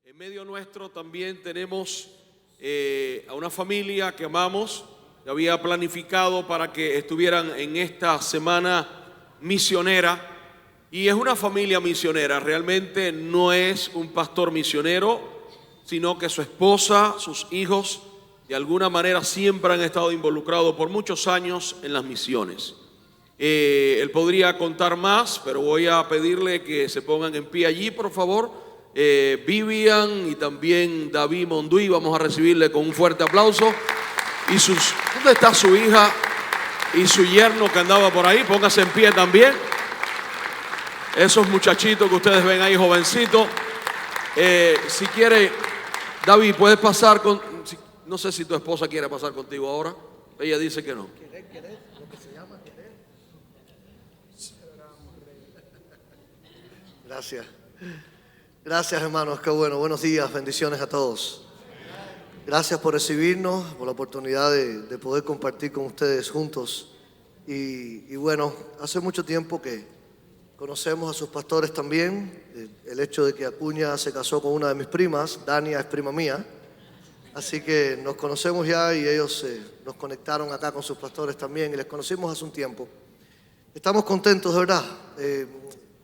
En medio nuestro también tenemos a una familia que amamos, que había planificado para que estuvieran en esta semana misionera. Y es una familia misionera, realmente no es un pastor misionero, sino que su esposa, sus hijos, de alguna manera siempre han estado involucrados por muchos años en las misiones. Él podría contar más, pero voy a pedirle que se pongan en pie allí, por favor. Vivian y también David Monduí, vamos a recibirle con un fuerte aplauso. Y ¿dónde está su hija y su yerno que andaba por ahí? Póngase en pie también. Esos muchachitos que ustedes ven ahí, jovencitos. Si quiere, David, puedes pasar con... No sé si tu esposa quiere pasar contigo ahora. Ella dice que no. Querer, lo que se llama querer. Gracias. Gracias, hermanos, qué bueno. Buenos días, bendiciones a todos. Gracias por recibirnos, por la oportunidad de poder compartir con ustedes juntos. Y bueno, hace mucho tiempo que conocemos a sus pastores también. El hecho de que Acuña se casó con una de mis primas, Dania es prima mía. Así que nos conocemos ya y ellos nos conectaron acá con sus pastores también y les conocimos hace un tiempo. Estamos contentos, de verdad.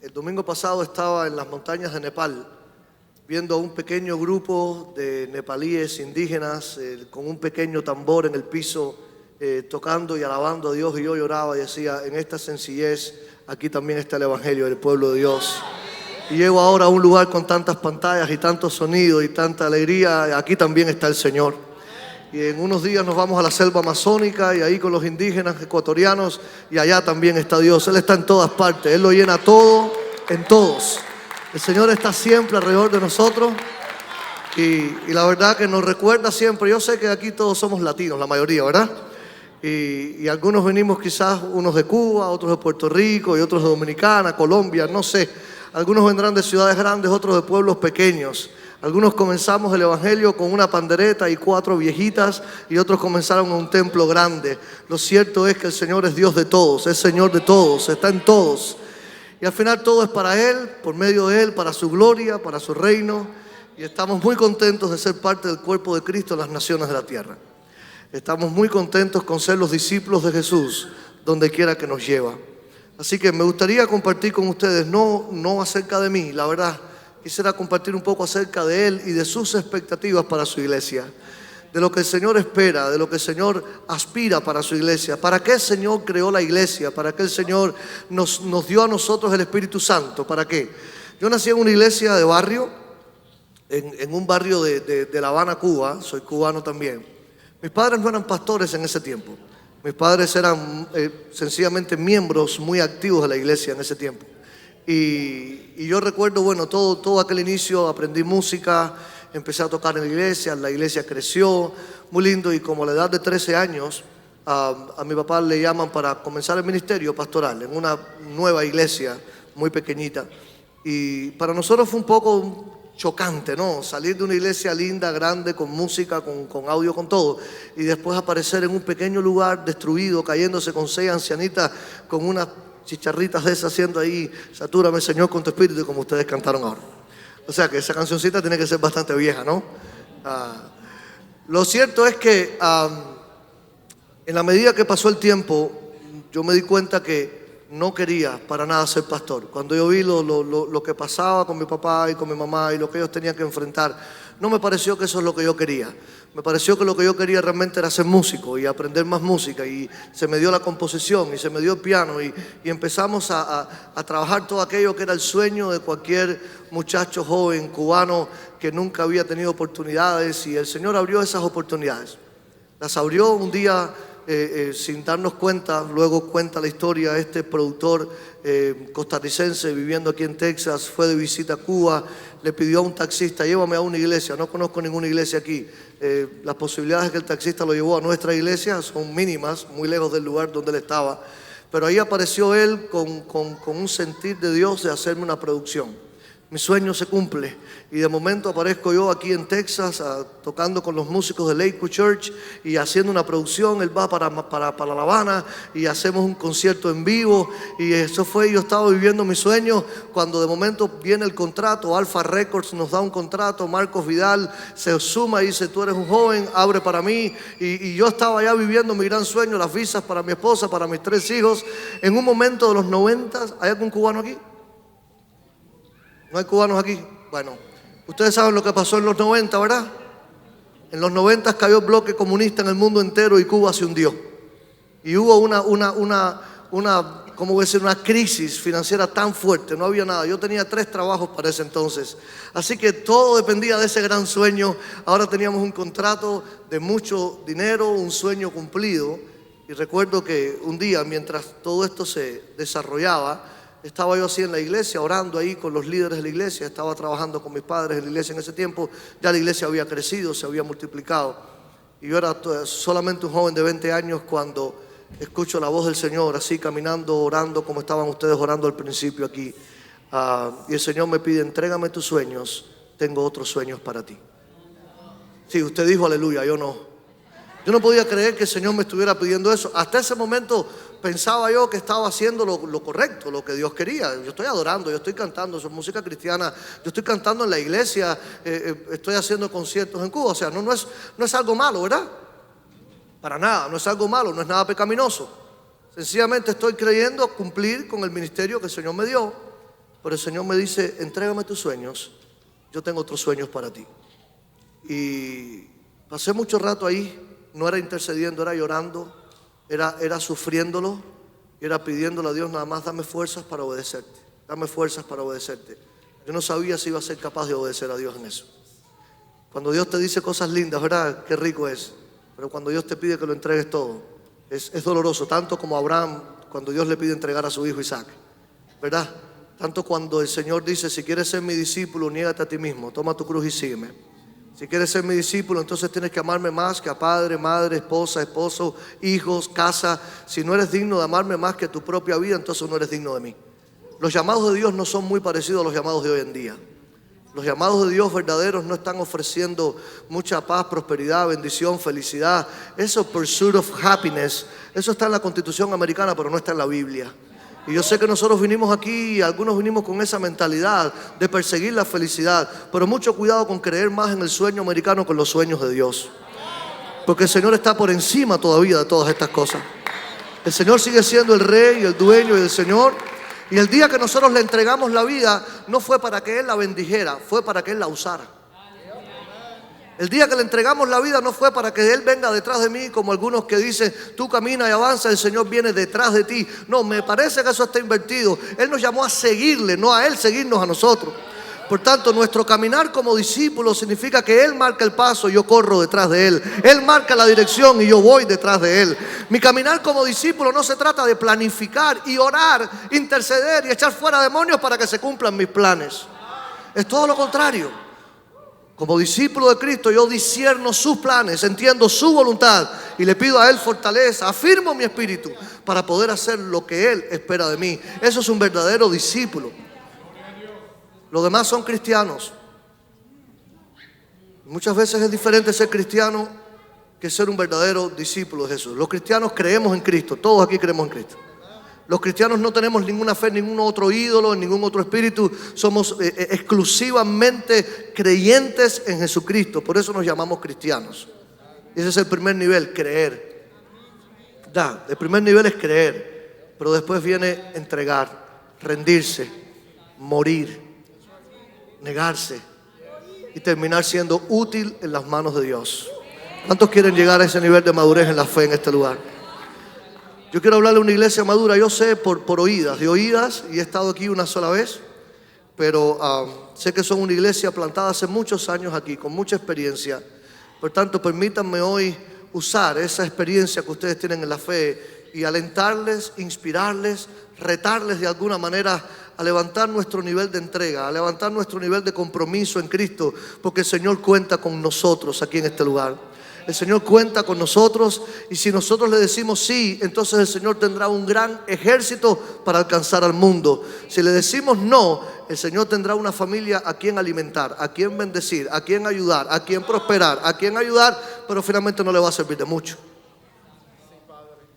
El domingo pasado estaba en las montañas de Nepal viendo a un pequeño grupo de nepalíes indígenas con un pequeño tambor en el piso tocando y alabando a Dios, y yo lloraba y decía, en esta sencillez aquí también está el Evangelio del pueblo de Dios. Y llego ahora a un lugar con tantas pantallas y tantos sonidos y tanta alegría, aquí también está el Señor. Y en unos días nos vamos a la selva amazónica y ahí con los indígenas ecuatorianos, y allá también está Dios. Él está en todas partes, Él lo llena todo en todos. El Señor está siempre alrededor de nosotros y la verdad que nos recuerda siempre. Yo sé que aquí todos somos latinos, la mayoría, ¿verdad? Y algunos venimos quizás, unos de Cuba, otros de Puerto Rico y otros de Dominicana, Colombia, no sé. Algunos vendrán de ciudades grandes, otros de pueblos pequeños. Algunos comenzamos el Evangelio con una pandereta y 4 viejitas, y otros comenzaron en un templo grande. Lo cierto es que el Señor es Dios de todos, es Señor de todos, está en todos. Y al final todo es para Él, por medio de Él, para su gloria, para su reino. Y estamos muy contentos de ser parte del cuerpo de Cristo en las naciones de la tierra. Estamos muy contentos con ser los discípulos de Jesús, donde quiera que nos lleva. Así que me gustaría compartir con ustedes, no acerca de mí, la verdad. Quisiera compartir un poco acerca de Él y de sus expectativas para su iglesia. De lo que el Señor espera, de lo que el Señor aspira para su iglesia. ¿Para qué el Señor creó la iglesia? ¿Para qué el Señor nos dio a nosotros el Espíritu Santo? ¿Para qué? Yo nací en una iglesia de barrio, en un barrio de La Habana, Cuba. Soy cubano también. Mis padres no eran pastores en ese tiempo. Mis padres eran sencillamente miembros muy activos de la iglesia en ese tiempo. Y yo recuerdo, bueno, todo aquel inicio, aprendí música, empecé a tocar en la iglesia creció, muy lindo, y como a la edad de 13 años, a mi papá le llaman para comenzar el ministerio pastoral en una nueva iglesia muy pequeñita. Y para nosotros fue un poco chocante, ¿no? Salir de una iglesia linda, grande, con música, con audio, con todo, y después aparecer en un pequeño lugar destruido, cayéndose con 6 ancianitas, con unas chicharritas de esas haciendo ahí, satúrame Señor con tu espíritu, como ustedes cantaron ahora. O sea que esa cancioncita tiene que ser bastante vieja, ¿no? Lo cierto es que en la medida que pasó el tiempo, yo me di cuenta que no quería para nada ser pastor. Cuando yo vi lo que pasaba con mi papá y con mi mamá y lo que ellos tenían que enfrentar, no me pareció que eso es lo que yo quería. Me pareció que lo que yo quería realmente era ser músico y aprender más música, y se me dio la composición y se me dio el piano y empezamos a trabajar todo aquello que era el sueño de cualquier muchacho joven cubano que nunca había tenido oportunidades, y el Señor abrió esas oportunidades. Las abrió un día sin darnos cuenta. Luego cuenta la historia, este productor costarricense viviendo aquí en Texas fue de visita a Cuba, le pidió a un taxista, llévame a una iglesia, no conozco ninguna iglesia aquí. Las posibilidades de que el taxista lo llevó a nuestra iglesia son mínimas, muy lejos del lugar donde él estaba, pero ahí apareció él con un sentir de Dios de hacerme una producción. mi sueño se cumple. Y de momento aparezco yo aquí en Texas tocando con los músicos de Lakewood Church y haciendo una producción. Él va para La Habana y hacemos un concierto en vivo. Y eso fue, yo estaba viviendo mi sueño cuando de momento viene el contrato. Alpha Records nos da un contrato. Marcos Vidal se suma y dice: tú eres un joven, abre para mí. Y yo estaba ya viviendo mi gran sueño, las visas para mi esposa, para mis 3 hijos. En un momento de los 90, ¿hay algún cubano aquí? ¿No hay cubanos aquí? Bueno, ustedes saben lo que pasó en los 90, ¿verdad? En los 90 cayó el bloque comunista en el mundo entero y Cuba se hundió. Y hubo ¿cómo voy a decir? Una crisis financiera tan fuerte, no había nada. Yo tenía 3 trabajos para ese entonces. Así que todo dependía de ese gran sueño. Ahora teníamos un contrato de mucho dinero, un sueño cumplido. Y recuerdo que un día, mientras todo esto se desarrollaba, estaba yo así en la iglesia, orando ahí con los líderes de la iglesia. Estaba trabajando con mis padres en la iglesia en ese tiempo. Ya la iglesia había crecido, se había multiplicado. Y yo era solamente un joven de 20 años cuando escucho la voz del Señor, así caminando, orando como estaban ustedes orando al principio aquí. Y el Señor me pide: entrégame tus sueños, tengo otros sueños para ti. Sí, usted dijo aleluya, yo no. Yo no podía creer que el Señor me estuviera pidiendo eso. Hasta ese momento pensaba yo que estaba haciendo lo correcto, lo que Dios quería. Yo estoy adorando, yo estoy cantando, eso es música cristiana. Yo estoy cantando en la iglesia, estoy haciendo conciertos en Cuba. O sea, no es algo malo, ¿verdad? Para nada, no es algo malo, no es nada pecaminoso. Sencillamente estoy creyendo cumplir con el ministerio que el Señor me dio. Pero el Señor me dice: entrégame tus sueños, yo tengo otros sueños para ti. Y pasé mucho rato ahí. No era intercediendo, era llorando, era sufriéndolo, era pidiéndole a Dios: nada más dame fuerzas para obedecerte, dame fuerzas para obedecerte. Yo no sabía si iba a ser capaz de obedecer a Dios en eso. Cuando Dios te dice cosas lindas, ¿verdad? Qué rico es. Pero cuando Dios te pide que lo entregues todo, es doloroso. Tanto como Abraham, cuando Dios le pide entregar a su hijo Isaac, ¿verdad? Tanto cuando el Señor dice: si quieres ser mi discípulo, niégate a ti mismo, toma tu cruz y sígueme. Si quieres ser mi discípulo, entonces tienes que amarme más que a padre, madre, esposa, esposo, hijos, casa. Si no eres digno de amarme más que tu propia vida, entonces no eres digno de mí. Los llamados de Dios no son muy parecidos a los llamados de hoy en día. Los llamados de Dios verdaderos no están ofreciendo mucha paz, prosperidad, bendición, felicidad. Eso, pursuit of happiness, eso está en la Constitución americana, pero no está en la Biblia. Y yo sé que nosotros vinimos aquí y algunos vinimos con esa mentalidad de perseguir la felicidad. Pero mucho cuidado con creer más en el sueño americano que en los sueños de Dios. Porque el Señor está por encima todavía de todas estas cosas. El Señor sigue siendo el Rey, el dueño y el Señor. Y el día que nosotros le entregamos la vida, no fue para que Él la bendijera, fue para que Él la usara. El día que le entregamos la vida no fue para que Él venga detrás de mí, como algunos que dicen: tú camina y avanza, el Señor viene detrás de ti. No, me parece que eso está invertido. Él nos llamó a seguirle, no a Él seguirnos a nosotros. Por tanto, nuestro caminar como discípulos significa que Él marca el paso y yo corro detrás de Él. Él marca la dirección y yo voy detrás de Él. Mi caminar como discípulo no se trata de planificar y orar, interceder y echar fuera demonios para que se cumplan mis planes. Es todo lo contrario. Como discípulo de Cristo, yo discierno sus planes, entiendo su voluntad y le pido a Él fortaleza, afirmo mi espíritu para poder hacer lo que Él espera de mí. Eso es un verdadero discípulo. Los demás son cristianos. Muchas veces es diferente ser cristiano que ser un verdadero discípulo de Jesús. Los cristianos creemos en Cristo, todos aquí creemos en Cristo. Los cristianos no tenemos ninguna fe en ningún otro ídolo, en ningún otro espíritu. Somos exclusivamente creyentes en Jesucristo. Por eso nos llamamos cristianos. Ese es el primer nivel, creer. El primer nivel es creer. Pero después viene entregar, rendirse, morir, negarse y terminar siendo útil en las manos de Dios. ¿Cuántos quieren llegar a ese nivel de madurez en la fe en este lugar? Yo quiero hablarle a una iglesia madura. Yo sé por oídas, de oídas, y he estado aquí una sola vez, pero sé que son una iglesia plantada hace muchos años aquí, con mucha experiencia. Por tanto, permítanme hoy usar esa experiencia que ustedes tienen en la fe y alentarles, inspirarles, retarles de alguna manera a levantar nuestro nivel de entrega, a levantar nuestro nivel de compromiso en Cristo, porque el Señor cuenta con nosotros aquí en este lugar. El Señor cuenta con nosotros y si nosotros le decimos sí, entonces el Señor tendrá un gran ejército para alcanzar al mundo. Si le decimos no, el Señor tendrá una familia a quien alimentar, a quien bendecir, a quien ayudar, a quien prosperar, a quien ayudar, pero finalmente no le va a servir de mucho.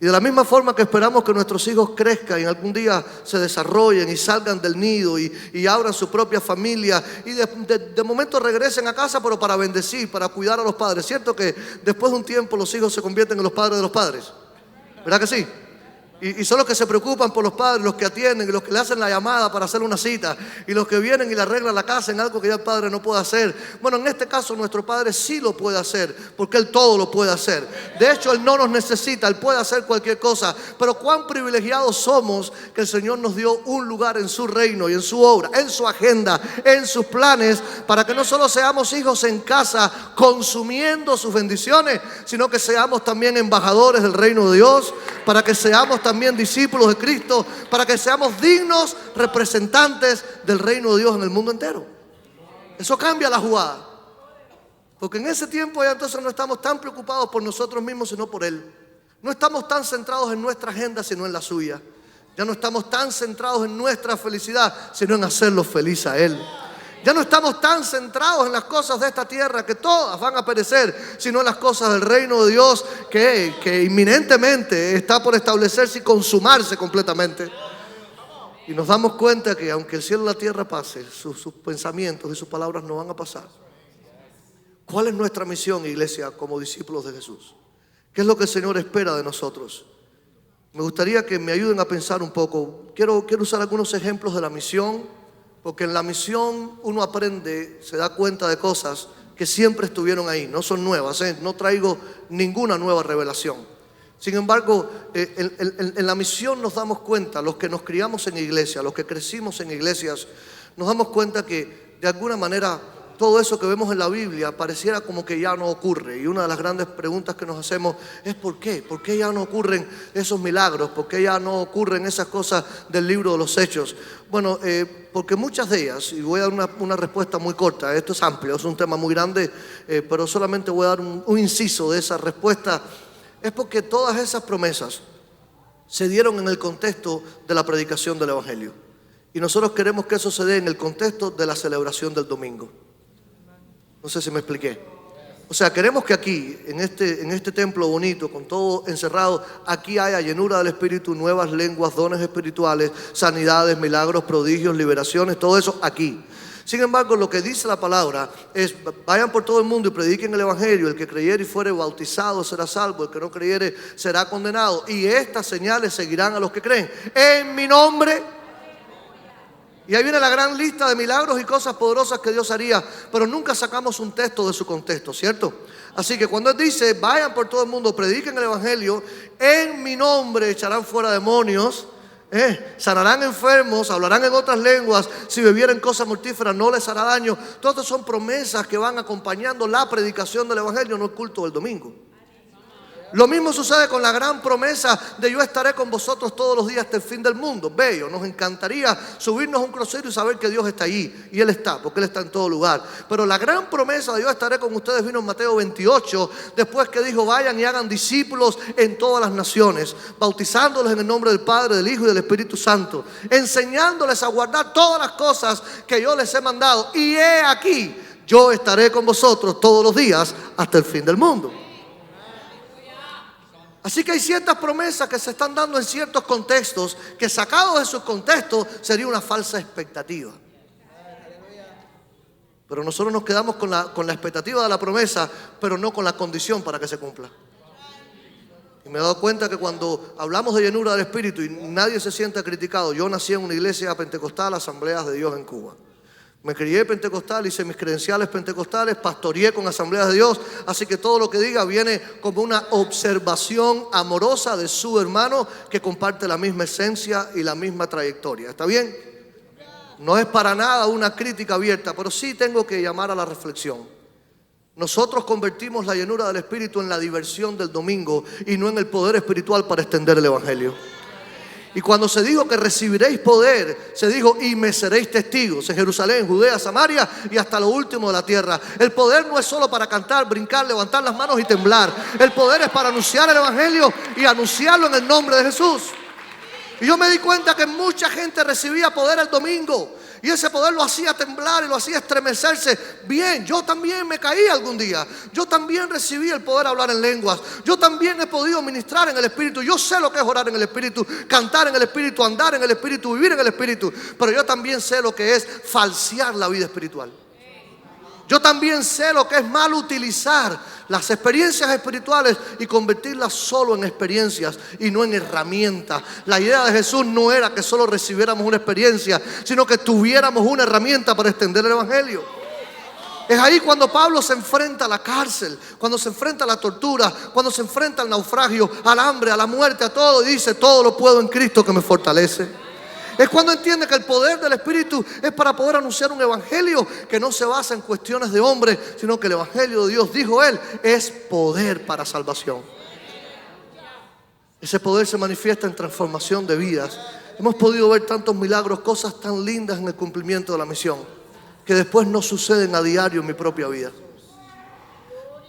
Y de la misma forma que esperamos que nuestros hijos crezcan y algún día se desarrollen y salgan del nido y abran su propia familia y de momento regresen a casa, pero para bendecir, para cuidar a los padres. ¿Cierto que después de un tiempo los hijos se convierten en los padres de los padres? ¿Verdad que sí? Y son los que se preocupan por los padres, los que atienden, y los que le hacen la llamada para hacer una cita, y los que vienen y le arreglan la casa en algo que ya el padre no puede hacer. Bueno, en este caso nuestro padre sí lo puede hacer, porque él todo lo puede hacer. De hecho, él no nos necesita, él puede hacer cualquier cosa. Pero cuán privilegiados somos que el Señor nos dio un lugar en su reino y en su obra, en su agenda, en sus planes, para que no solo seamos hijos en casa consumiendo sus bendiciones, sino que seamos también embajadores del reino de Dios, para que seamos también discípulos de Cristo, para que seamos dignos representantes del reino de Dios en el mundo entero. Eso cambia la jugada, porque en ese tiempo ya entonces no estamos tan preocupados por nosotros mismos sino por Él. No estamos tan centrados en nuestra agenda sino en la suya. Ya no estamos tan centrados en nuestra felicidad sino en hacerlo feliz a Él. Ya no estamos tan centrados en las cosas de esta tierra, que todas van a perecer, sino en las cosas del reino de Dios que inminentemente está por establecerse y consumarse completamente. Y nos damos cuenta que aunque el cielo y la tierra pase, sus pensamientos y sus palabras no van a pasar. ¿Cuál es nuestra misión, iglesia, como discípulos de Jesús? ¿Qué es lo que el Señor espera de nosotros? Me gustaría que me ayuden a pensar un poco. Quiero usar algunos ejemplos de la misión, porque en la misión uno aprende, se da cuenta de cosas que siempre estuvieron ahí, no son nuevas, no traigo ninguna nueva revelación. Sin embargo, en la misión nos damos cuenta, los que nos criamos en iglesia, los que crecimos en iglesias, nos damos cuenta que de alguna manera todo eso que vemos en la Biblia pareciera como que ya no ocurre. Y una de las grandes preguntas que nos hacemos es ¿por qué? ¿Por qué ya no ocurren esos milagros? ¿Por qué ya no ocurren esas cosas del libro de los Hechos? Bueno, porque muchas de ellas, y voy a dar una respuesta muy corta, esto es amplio, es un tema muy grande, pero solamente voy a dar un inciso de esa respuesta, es porque todas esas promesas se dieron en el contexto de la predicación del Evangelio. Y nosotros queremos que eso se dé en el contexto de la celebración del domingo. No sé si me expliqué. O sea, queremos que aquí, en este templo bonito, con todo encerrado, aquí haya llenura del Espíritu, nuevas lenguas, dones espirituales, sanidades, milagros, prodigios, liberaciones, todo eso aquí. Sin embargo, lo que dice la palabra es: vayan por todo el mundo y prediquen el Evangelio. El que creyere y fuere bautizado será salvo, el que no creyere será condenado. Y estas señales seguirán a los que creen. En mi nombre. Y ahí viene la gran lista de milagros y cosas poderosas que Dios haría, pero nunca sacamos un texto de su contexto, ¿cierto? Así que cuando Él dice, vayan por todo el mundo, prediquen el Evangelio, en mi nombre echarán fuera demonios, sanarán enfermos, hablarán en otras lenguas, si bebieren cosas mortíferas no les hará daño. Todas son promesas que van acompañando la predicación del Evangelio, no el culto del domingo. Lo mismo sucede con la gran promesa de yo estaré con vosotros todos los días hasta el fin del mundo. Bello, nos encantaría subirnos a un crucero y saber que Dios está allí. Y Él está, porque Él está en todo lugar. Pero la gran promesa de yo estaré con ustedes vino en Mateo 28, después que dijo, vayan y hagan discípulos en todas las naciones, bautizándoles en el nombre del Padre, del Hijo y del Espíritu Santo, enseñándoles a guardar todas las cosas que yo les he mandado. Y he aquí, yo estaré con vosotros todos los días hasta el fin del mundo. Así que hay ciertas promesas que se están dando en ciertos contextos que sacados de sus contextos sería una falsa expectativa. Pero nosotros nos quedamos con la expectativa de la promesa, pero no con la condición para que se cumpla. Y me he dado cuenta que cuando hablamos de llenura del Espíritu y nadie se sienta criticado, yo nací en una iglesia pentecostal, Asambleas de Dios en Cuba. Me crié pentecostal, hice mis credenciales pentecostales, pastoreé con Asambleas de Dios, así que todo lo que diga viene como una observación amorosa de su hermano que comparte la misma esencia y la misma trayectoria. ¿Está bien? No es para nada una crítica abierta, pero sí tengo que llamar a la reflexión. Nosotros convertimos la llenura del Espíritu en la diversión del domingo y no en el poder espiritual para extender el Evangelio. Y cuando se dijo que recibiréis poder, se dijo y me seréis testigos en Jerusalén, Judea, Samaria y hasta lo último de la tierra. El poder no es solo para cantar, brincar, levantar las manos y temblar. El poder es para anunciar el evangelio y anunciarlo en el nombre de Jesús. Y yo me di cuenta que mucha gente recibía poder el domingo y ese poder lo hacía temblar y lo hacía estremecerse. Bien, yo también me caí algún día. Yo también recibí el poder de hablar en lenguas. Yo también he podido ministrar en el Espíritu. Yo sé lo que es orar en el Espíritu, cantar en el Espíritu, andar en el Espíritu, vivir en el Espíritu. Pero yo también sé lo que es falsear la vida espiritual. Yo también sé lo que es mal utilizar las experiencias espirituales y convertirlas solo en experiencias y no en herramientas. La idea de Jesús no era que solo recibiéramos una experiencia, sino que tuviéramos una herramienta para extender el evangelio. Es ahí cuando Pablo se enfrenta a la cárcel, cuando se enfrenta a la tortura, cuando se enfrenta al naufragio, al hambre, a la muerte, a todo, y dice: todo lo puedo en Cristo que me fortalece. Es cuando entiende que el poder del Espíritu es para poder anunciar un evangelio que no se basa en cuestiones de hombre, sino que el evangelio de Dios, dijo él, es poder para salvación. Ese poder se manifiesta en transformación de vidas. Hemos podido ver tantos milagros, cosas tan lindas en el cumplimiento de la misión, que después no suceden a diario en mi propia vida.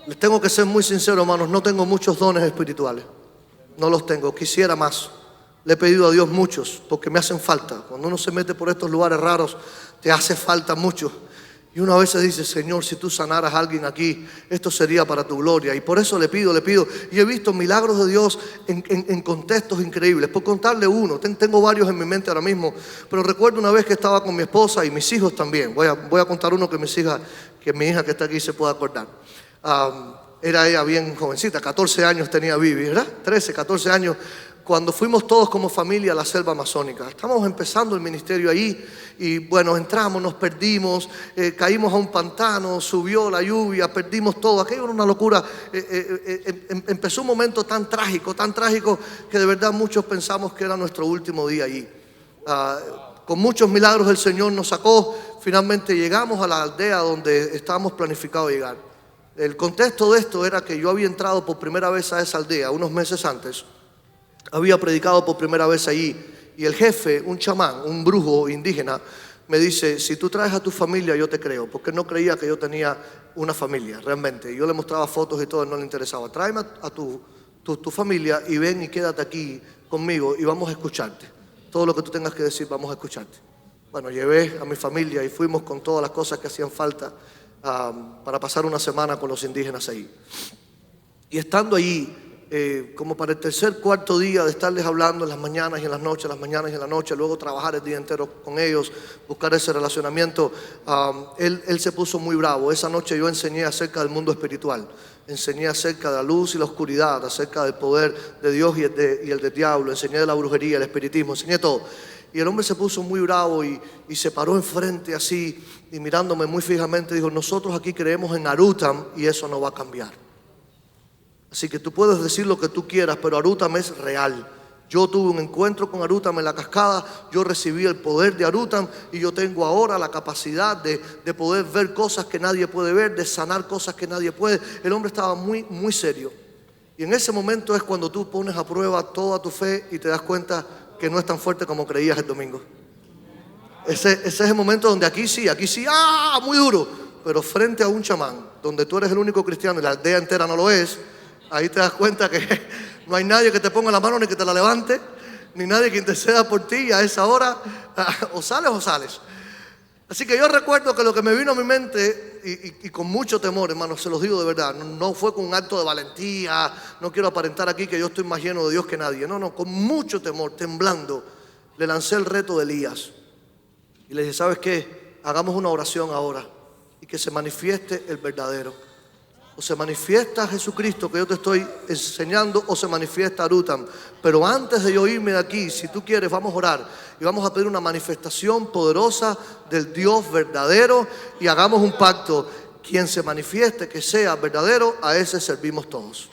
Les tengo que ser muy sincero, hermanos, no tengo muchos dones espirituales. No los tengo, quisiera más. Le he pedido a Dios muchos, porque me hacen falta. Cuando uno se mete por estos lugares raros, te hace falta mucho. Y uno a veces dice: Señor, si tú sanaras a alguien aquí, esto sería para tu gloria. Y por eso le pido. Y he visto milagros de Dios en contextos increíbles. Por contarle uno, tengo varios en mi mente ahora mismo. Pero recuerdo una vez que estaba con mi esposa y mis hijos también. Voy a contar uno que mi hija que está aquí se pueda acordar. Era ella bien jovencita, 14 años tenía Vivi, ¿verdad? 13, 14 años. Cuando fuimos todos como familia a la selva amazónica. Estábamos empezando el ministerio ahí y bueno, entramos, nos perdimos, caímos a un pantano, subió la lluvia, perdimos todo. Aquello era una locura. Empezó un momento tan trágico que de verdad muchos pensamos que era nuestro último día allí. Con muchos milagros el Señor nos sacó. Finalmente llegamos a la aldea donde estábamos planificados llegar. El contexto de esto era que yo había entrado por primera vez a esa aldea unos meses antes. Había predicado por primera vez allí y el jefe, un chamán, un brujo indígena, me dice: si tú traes a tu familia yo te creo, porque no creía que yo tenía una familia realmente. Y yo le mostraba fotos y todo, no le interesaba. Tráeme a tu familia y ven y quédate aquí conmigo y vamos a escucharte. Todo lo que tú tengas que decir, vamos a escucharte. Bueno, llevé a mi familia y fuimos con todas las cosas que hacían falta para pasar una semana con los indígenas ahí. Y estando allí, como para el tercer, cuarto día de estarles hablando en las mañanas y en las noches, luego trabajar el día entero con ellos, buscar ese relacionamiento, él se puso muy bravo. Esa noche yo enseñé acerca del mundo espiritual, enseñé acerca de la luz y la oscuridad, acerca del poder de Dios y el del diablo, enseñé de la brujería, el espiritismo, enseñé todo. Y el hombre se puso muy bravo y se paró enfrente así y mirándome muy fijamente dijo: nosotros aquí creemos en Arutam y eso no va a cambiar. Así que tú puedes decir lo que tú quieras, pero Arutam es real. Yo tuve un encuentro con Arutam en la cascada, yo recibí el poder de Arutam y yo tengo ahora la capacidad de poder ver cosas que nadie puede ver, de sanar cosas que nadie puede. El hombre estaba muy, muy serio. Y en ese momento es cuando tú pones a prueba toda tu fe y te das cuenta que no es tan fuerte como creías el domingo. Ese es el momento donde aquí sí, muy duro. Pero frente a un chamán, donde tú eres el único cristiano y la aldea entera no lo es, ahí te das cuenta que no hay nadie que te ponga la mano ni que te la levante, ni nadie que interceda por ti. Y a esa hora o sales. Así que yo recuerdo que lo que me vino a mi mente, y con mucho temor, hermanos, se los digo de verdad, no fue con un acto de valentía, no quiero aparentar aquí que yo estoy más lleno de Dios que nadie. No, con mucho temor, temblando, le lancé el reto de Elías. Y le dije: ¿sabes qué? Hagamos una oración ahora y que se manifieste el verdadero. O se manifiesta Jesucristo que yo te estoy enseñando, o se manifiesta Arutam. Pero antes de yo irme de aquí, si tú quieres, vamos a orar y vamos a pedir una manifestación poderosa del Dios verdadero y hagamos un pacto. Quien se manifieste que sea verdadero, a ese servimos todos.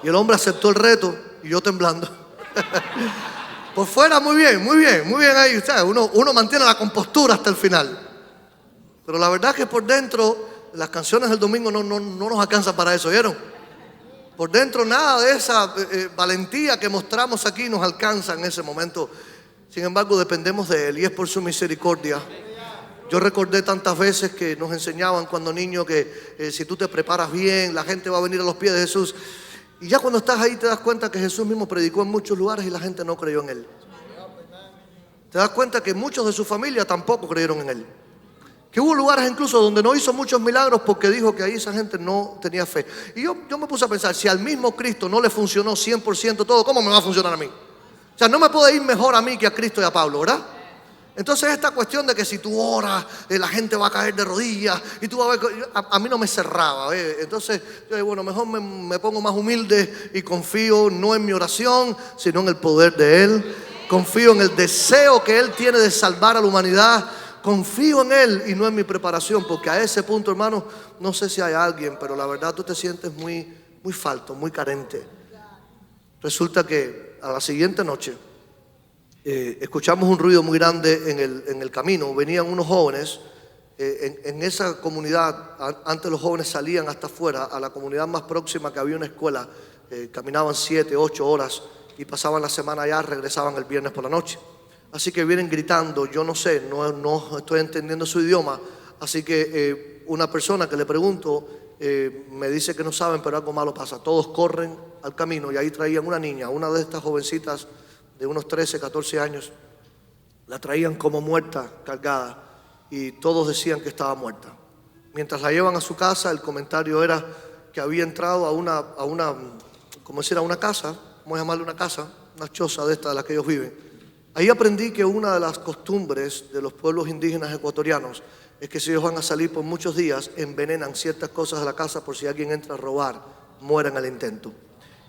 Y el hombre aceptó el reto y yo temblando. Por fuera muy bien ahí. Uno mantiene la compostura hasta el final. Pero la verdad es que por dentro las canciones del domingo no nos alcanzan para eso, ¿vieron? Por dentro nada de esa valentía que mostramos aquí nos alcanza en ese momento. Sin embargo, dependemos de Él y es por su misericordia. Yo recordé tantas veces que nos enseñaban cuando niño que si tú te preparas bien, la gente va a venir a los pies de Jesús. Y ya cuando estás ahí te das cuenta que Jesús mismo predicó en muchos lugares y la gente no creyó en Él. Te das cuenta que muchos de su familia tampoco creyeron en Él. Que hubo lugares incluso donde no hizo muchos milagros porque dijo que ahí esa gente no tenía fe. Y yo me puse a pensar, si al mismo Cristo no le funcionó 100% todo, ¿cómo me va a funcionar a mí? O sea, no me puede ir mejor a mí que a Cristo y a Pablo, ¿verdad? Entonces esta cuestión de que si tú oras, la gente va a caer de rodillas y tú vas a ver, a mí no me cerraba. Entonces yo digo, bueno, mejor me pongo más humilde y confío no en mi oración, sino en el poder de Él. Confío en el deseo que Él tiene de salvar a la humanidad. Confío en Él y no en mi preparación, porque a ese punto, hermano, no sé si hay alguien, pero la verdad tú te sientes muy falto, muy carente. Resulta que a la siguiente noche escuchamos un ruido muy grande en el camino. Venían unos jóvenes en esa comunidad. Antes los jóvenes salían hasta afuera, a la comunidad más próxima que había una escuela. Caminaban 7, 8 horas y pasaban la semana allá, regresaban el viernes por la noche. Así que vienen gritando, yo no sé, no estoy entendiendo su idioma. Así que una persona que le pregunto me dice que no saben, pero algo malo pasa. Todos corren al camino y ahí traían una niña, una de estas jovencitas de unos 13, 14 años. La traían como muerta, cargada, y todos decían que estaba muerta. Mientras la llevan a su casa, el comentario era que había entrado a una ¿cómo decir? A una casa, vamos a llamarle una casa, una choza de esta de la que ellos viven. Ahí aprendí que una de las costumbres de los pueblos indígenas ecuatorianos es que si ellos van a salir por muchos días, envenenan ciertas cosas de la casa por si alguien entra a robar, muera en el intento.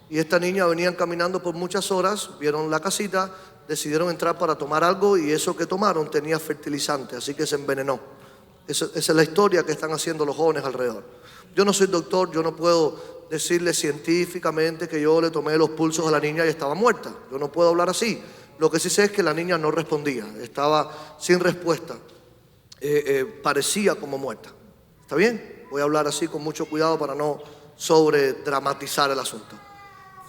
Y esta niña venían caminando por muchas horas, vieron la casita, decidieron entrar para tomar algo y eso que tomaron tenía fertilizante, así que se envenenó. Esa es la historia que están haciendo los jóvenes alrededor. Yo no soy doctor, yo no puedo decirle científicamente que yo le tomé los pulsos a la niña y estaba muerta. Yo no puedo hablar así. Lo que sí sé es que la niña no respondía, estaba sin respuesta, parecía como muerta. ¿Está bien? Voy a hablar así con mucho cuidado para no sobredramatizar el asunto.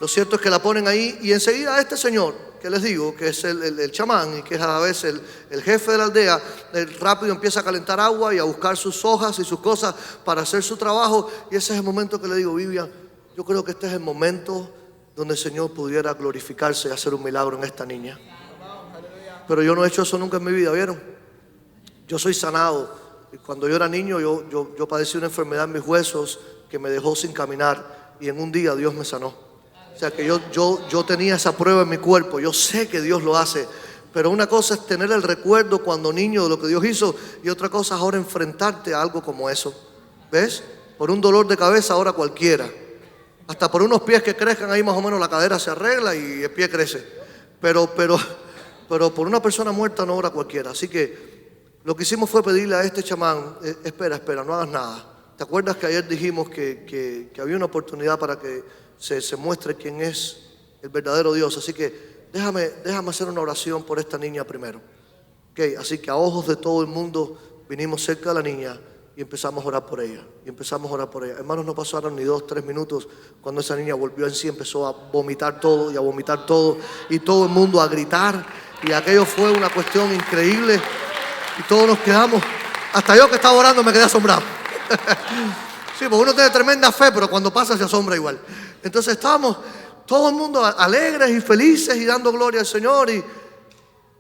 Lo cierto es que la ponen ahí y enseguida este señor, que les digo, que es el chamán y que es a la vez el jefe de la aldea, rápido empieza a calentar agua y a buscar sus hojas y sus cosas para hacer su trabajo. Y ese es el momento que le digo, Vivian, yo creo que este es el momento donde el Señor pudiera glorificarse y hacer un milagro en esta niña. Pero yo no he hecho eso nunca en mi vida, ¿vieron? Yo soy sanado. Y cuando yo era niño, yo padecí una enfermedad en mis huesos que me dejó sin caminar. Y en un día Dios me sanó. O sea que yo tenía esa prueba en mi cuerpo. Yo sé que Dios lo hace. Pero una cosa es tener el recuerdo cuando niño de lo que Dios hizo. Y otra cosa es ahora enfrentarte a algo como eso. ¿Ves? Por un dolor de cabeza ahora cualquiera. Hasta por unos pies que crezcan ahí más o menos la cadera se arregla y el pie crece. Pero por una persona muerta no ora cualquiera. Así que lo que hicimos fue pedirle a este chamán, espera, no hagas nada. ¿Te acuerdas que ayer dijimos que había una oportunidad para que se muestre quién es el verdadero Dios? Así que déjame hacer una oración por esta niña primero. Okay, así que a ojos de todo el mundo vinimos cerca de la niña y empezamos a orar por ella. Hermanos, no pasaron ni 2, 3 minutos cuando esa niña volvió en sí, empezó a vomitar todo y a vomitar todo. Y todo el mundo a gritar. Y aquello fue una cuestión increíble. Y todos nos quedamos. Hasta yo que estaba orando me quedé asombrado. Sí, porque uno tiene tremenda fe, pero cuando pasa se asombra igual. Entonces estábamos todo el mundo alegres y felices y dando gloria al Señor. Y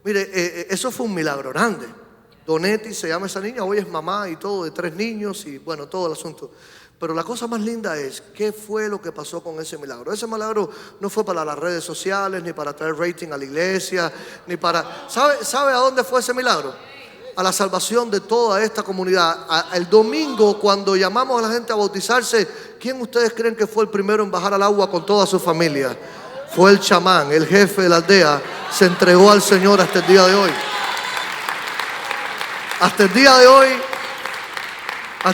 mire, eso fue un milagro grande. Donetti se llama esa niña, hoy es mamá y todo, de 3 niños y bueno, todo el asunto. Pero la cosa más linda es, ¿qué fue lo que pasó con ese milagro? Ese milagro no fue para las redes sociales, ni para traer rating a la iglesia, ni para... ¿Sabe a dónde fue ese milagro? A la salvación de toda esta comunidad. El domingo, cuando llamamos a la gente a bautizarse, ¿quién ustedes creen que fue el primero en bajar al agua con toda su familia? Fue el chamán, el jefe de la aldea, se entregó al Señor hasta el día de hoy. Hasta el día de hoy,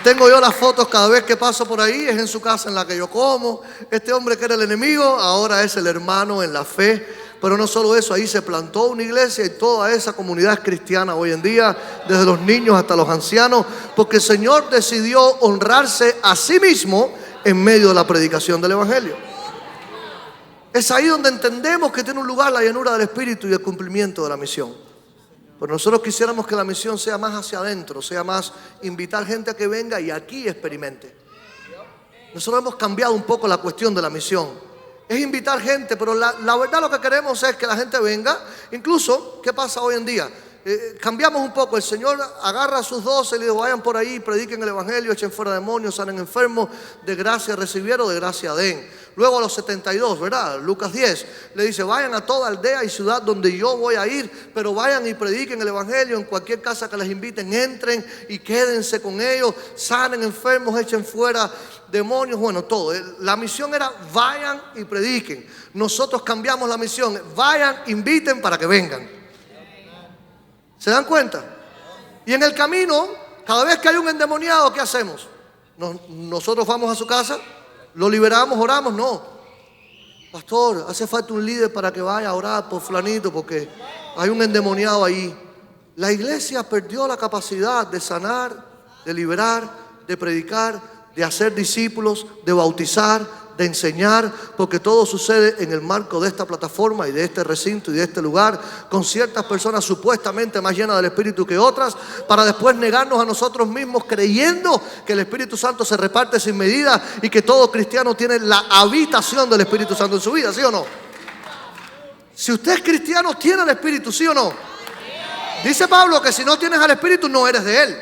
tengo yo las fotos cada vez que paso por ahí, es en su casa en la que yo como. Este hombre que era el enemigo, ahora es el hermano en la fe. Pero no solo eso, ahí se plantó una iglesia y toda esa comunidad es cristiana hoy en día, desde los niños hasta los ancianos, porque el Señor decidió honrarse a sí mismo en medio de la predicación del Evangelio. Es ahí donde entendemos que tiene un lugar la llenura del Espíritu y el cumplimiento de la misión. Pero nosotros quisiéramos que la misión sea más hacia adentro, sea más invitar gente a que venga y aquí experimente. Nosotros hemos cambiado un poco la cuestión de la misión. Es invitar gente, pero la verdad lo que queremos es que la gente venga. Incluso, ¿qué pasa hoy en día? Cambiamos un poco. El Señor agarra a sus 12 y le dice: vayan por ahí, prediquen el Evangelio, echen fuera demonios, sanen enfermos, de gracia recibieron, de gracia den. Luego a los 72, ¿verdad? Lucas 10 le dice: vayan a toda aldea y ciudad donde yo voy a ir, pero vayan y prediquen el Evangelio. En cualquier casa que les inviten, entren y quédense con ellos, sanen enfermos, echen fuera demonios, bueno, todo. La misión era: vayan y prediquen. Nosotros cambiamos la misión: vayan, inviten para que vengan. ¿Se dan cuenta? Y en el camino, cada vez que hay un endemoniado, ¿qué hacemos? Nosotros vamos a su casa, lo liberamos, oramos. No, pastor, hace falta un líder para que vaya a orar por fulanito porque hay un endemoniado ahí. La iglesia perdió la capacidad de sanar, de liberar, de predicar, de hacer discípulos, de bautizar, de enseñar, porque todo sucede en el marco de esta plataforma y de este recinto y de este lugar, con ciertas personas supuestamente más llenas del Espíritu que otras, para después negarnos a nosotros mismos creyendo que el Espíritu Santo se reparte sin medida y que todo cristiano tiene la habitación del Espíritu Santo en su vida, ¿sí o no? Si usted es cristiano, tiene el Espíritu, ¿sí o no? Dice Pablo que si no tienes al Espíritu, no eres de Él.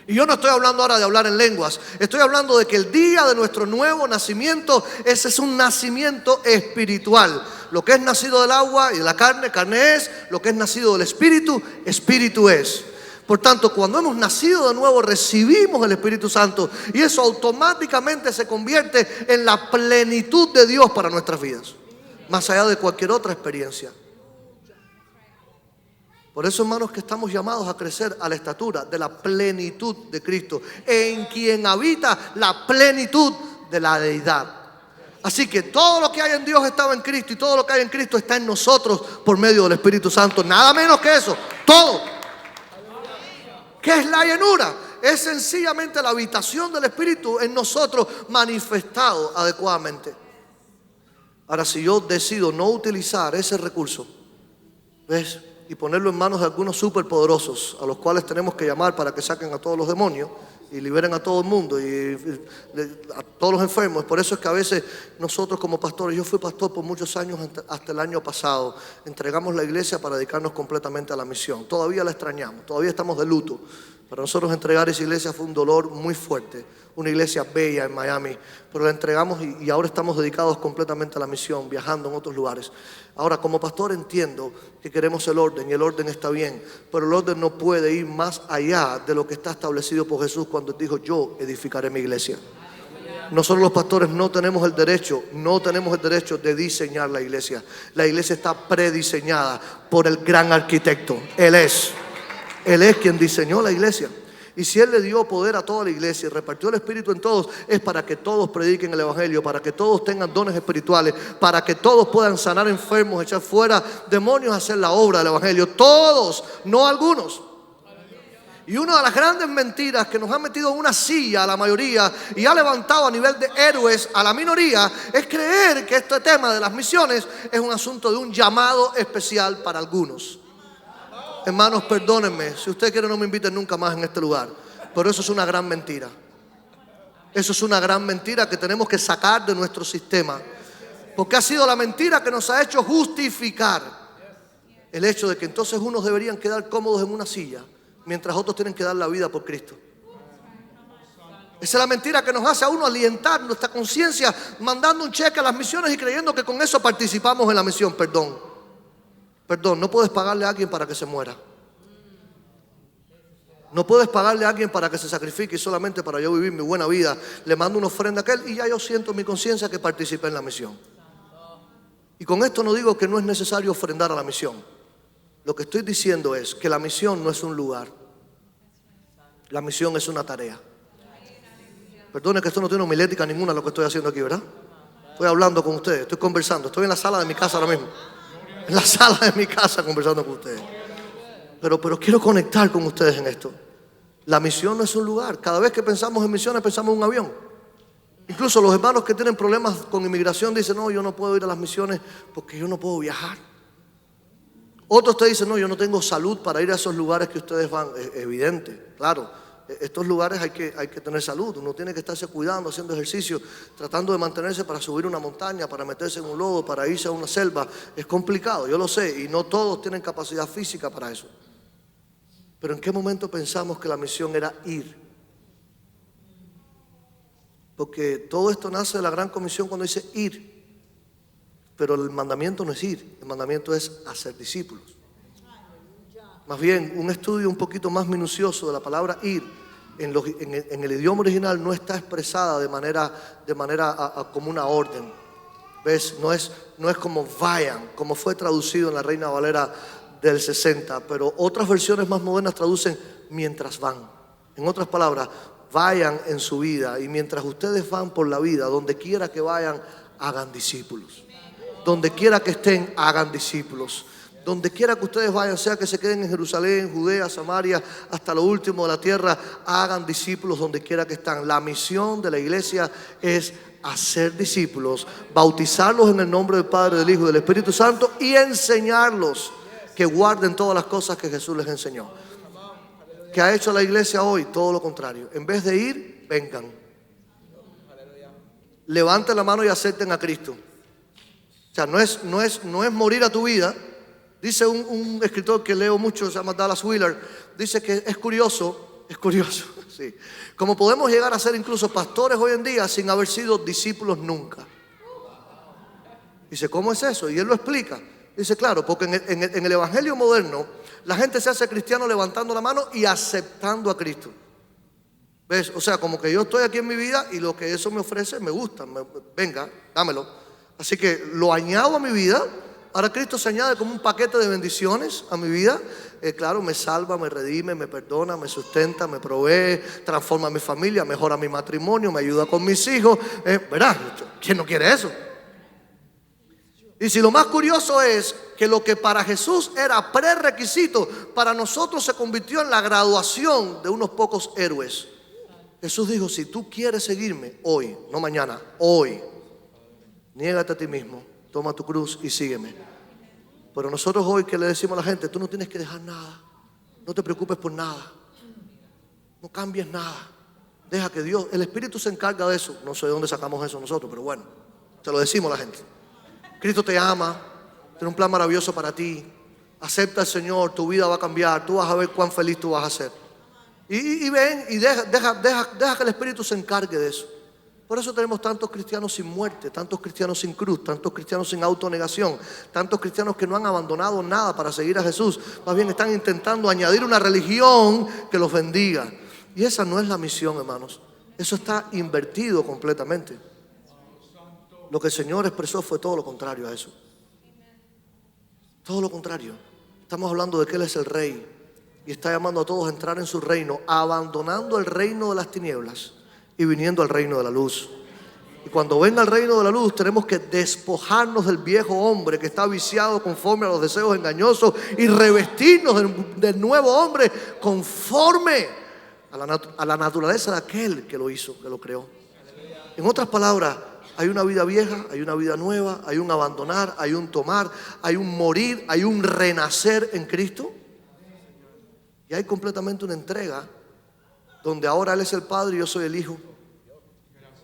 Y yo no estoy hablando ahora de hablar en lenguas. Estoy hablando de que el día de nuestro nuevo nacimiento, ese es un nacimiento espiritual. Lo que es nacido del agua y de la carne, carne es. Lo que es nacido del Espíritu, Espíritu es. Por tanto, cuando hemos nacido de nuevo, recibimos el Espíritu Santo. Y eso automáticamente se convierte en la plenitud de Dios para nuestras vidas. Más allá de cualquier otra experiencia. Por eso, hermanos, que estamos llamados a crecer a la estatura de la plenitud de Cristo, en quien habita la plenitud de la deidad. Así que todo lo que hay en Dios estaba en Cristo y todo lo que hay en Cristo está en nosotros por medio del Espíritu Santo. Nada menos que eso, todo. ¿Qué es la llenura? Es sencillamente la habitación del Espíritu en nosotros manifestado adecuadamente. Ahora, si yo decido no utilizar ese recurso, ¿ves?, y ponerlo en manos de algunos superpoderosos a los cuales tenemos que llamar para que saquen a todos los demonios y liberen a todo el mundo y a todos los enfermos. Por eso es que a veces nosotros como pastores, yo fui pastor por muchos años hasta el año pasado, entregamos la iglesia para dedicarnos completamente a la misión. Todavía la extrañamos, todavía estamos de luto. Para nosotros entregar esa iglesia fue un dolor muy fuerte. Una iglesia bella en Miami, pero la entregamos y ahora estamos dedicados completamente a la misión, viajando en otros lugares. Ahora, como pastor entiendo que queremos el orden y el orden está bien, pero el orden no puede ir más allá de lo que está establecido por Jesús cuando dijo: yo edificaré mi iglesia. Nosotros los pastores no tenemos el derecho de diseñar la iglesia. La iglesia está prediseñada por el gran arquitecto. Él es quien diseñó la iglesia. Y si Él le dio poder a toda la iglesia y repartió el Espíritu en todos, es para que todos prediquen el Evangelio, para que todos tengan dones espirituales, para que todos puedan sanar enfermos, echar fuera demonios, hacer la obra del Evangelio. Todos, no algunos. Y una de las grandes mentiras que nos ha metido en una silla a la mayoría y ha levantado a nivel de héroes a la minoría es creer que este tema de las misiones es un asunto de un llamado especial para algunos. Hermanos, perdónenme, si usted quiere no me inviten nunca más en este lugar, pero eso es una gran mentira. Eso es una gran mentira que tenemos que sacar de nuestro sistema, porque ha sido la mentira que nos ha hecho justificar el hecho de que entonces unos deberían quedar cómodos en una silla, mientras otros tienen que dar la vida por Cristo. Esa es la mentira que nos hace a uno alientar nuestra conciencia, mandando un cheque a las misiones y creyendo que con eso participamos en la misión. Perdón, no puedes pagarle a alguien para que se muera. No puedes pagarle a alguien para que se sacrifique solamente para yo vivir mi buena vida. Le mando una ofrenda a aquel y ya yo siento en mi conciencia que participé en la misión. Y con esto no digo que no es necesario ofrendar a la misión. Lo que estoy diciendo es que la misión no es un lugar. La misión es una tarea. Perdone que esto no tiene homilética ninguna lo que estoy haciendo aquí, ¿verdad? Estoy hablando con ustedes, estoy conversando. Estoy en la sala de mi casa ahora mismo. En la sala de mi casa conversando con ustedes. Pero quiero conectar con ustedes en esto. La misión no es un lugar. Cada vez que pensamos en misiones pensamos en un avión. Incluso los hermanos que tienen problemas con inmigración dicen, no, yo no puedo ir a las misiones porque yo no puedo viajar. Otros te dicen, no, yo no tengo salud para ir a esos lugares que ustedes van. Es evidente, claro. Estos lugares hay que tener salud. Uno tiene que estarse cuidando, haciendo ejercicio, tratando de mantenerse para subir una montaña, para meterse en un lodo, para irse a una selva. Es complicado, yo lo sé, y no todos tienen capacidad física para eso. Pero ¿en qué momento pensamos que la misión era ir? Porque todo esto nace de la gran comisión cuando dice ir. Pero el mandamiento no es ir, el mandamiento es hacer discípulos. Más bien, un estudio un poquito más minucioso de la palabra ir en el idioma original no está expresada de manera como una orden. ¿Ves? No es como vayan, como fue traducido en la Reina Valera del 60, pero otras versiones más modernas traducen mientras van. En otras palabras, vayan en su vida, y mientras ustedes van por la vida, donde quiera que vayan, hagan discípulos. Donde quiera que estén, hagan discípulos. Donde quiera que ustedes vayan, sea que se queden en Jerusalén, Judea, Samaria, hasta lo último de la tierra, hagan discípulos donde quiera que están. La misión de la iglesia es hacer discípulos, bautizarlos en el nombre del Padre, del Hijo y del Espíritu Santo y enseñarlos que guarden todas las cosas que Jesús les enseñó. ¿Qué ha hecho la iglesia hoy? Todo lo contrario. En vez de ir, vengan. Levanten la mano y acepten a Cristo. O sea, no es morir a tu vida. Dice un escritor que leo mucho, se llama Dallas Willard, dice que es curioso, sí, como podemos llegar a ser incluso pastores hoy en día sin haber sido discípulos nunca. Dice, ¿cómo es eso? Y él lo explica. Dice, claro, porque en el evangelio moderno la gente se hace cristiano levantando la mano y aceptando a Cristo. ¿Ves? O sea, como que yo estoy aquí en mi vida y lo que eso me ofrece me gusta, venga, dámelo. Así que lo añado a mi vida. Ahora Cristo se añade como un paquete de bendiciones a mi vida. Claro, me salva, me redime, me perdona, me sustenta, me provee, transforma mi familia, mejora mi matrimonio, me ayuda con mis hijos. ¿Verdad? ¿Quién no quiere eso? Y si lo más curioso es que lo que para Jesús era prerequisito, para nosotros se convirtió en la graduación de unos pocos héroes. Jesús dijo, si tú quieres seguirme hoy, no mañana, hoy, niégate a ti mismo, toma tu cruz y sígueme. Pero nosotros hoy que le decimos a la gente, tú no tienes que dejar nada, no te preocupes por nada, no cambies nada, deja que Dios, el Espíritu se encarga de eso. No sé de dónde sacamos eso nosotros, pero bueno, se lo decimos a la gente. Cristo te ama, tiene un plan maravilloso para ti, acepta al Señor, tu vida va a cambiar, tú vas a ver cuán feliz tú vas a ser. Y ven y deja que el Espíritu se encargue de eso. Por eso tenemos tantos cristianos sin muerte, tantos cristianos sin cruz, tantos cristianos sin autonegación, tantos cristianos que no han abandonado nada para seguir a Jesús. Más bien están intentando añadir una religión que los bendiga. Y esa no es la misión, hermanos. Eso está invertido completamente. Lo que el Señor expresó fue todo lo contrario a eso. Todo lo contrario. Estamos hablando de que Él es el Rey y está llamando a todos a entrar en su reino, abandonando el reino de las tinieblas y viniendo al reino de la luz. Y cuando venga el reino de la luz, tenemos que despojarnos del viejo hombre que está viciado conforme a los deseos engañosos y revestirnos del nuevo hombre conforme a la naturaleza de aquel que lo hizo, que lo creó. En otras palabras, hay una vida vieja, hay una vida nueva, hay un abandonar, hay un tomar, hay un morir, hay un renacer en Cristo. Y hay completamente una entrega donde ahora Él es el Padre y yo soy el Hijo.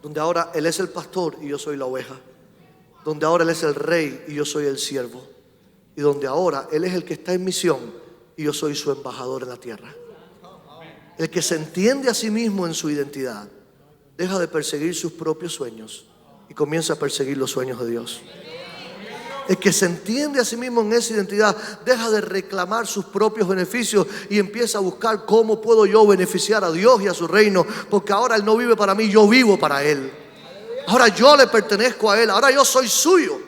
Donde ahora Él es el pastor y yo soy la oveja. Donde ahora Él es el Rey y yo soy el siervo. Y donde ahora Él es el que está en misión y yo soy su embajador en la tierra. El que se entiende a sí mismo en su identidad deja de perseguir sus propios sueños y comienza a perseguir los sueños de Dios. El que se entiende a sí mismo en esa identidad deja de reclamar sus propios beneficios y empieza a buscar cómo puedo yo beneficiar a Dios y a su reino, porque ahora Él no vive para mí, yo vivo para Él. Ahora yo le pertenezco a Él, ahora yo soy suyo.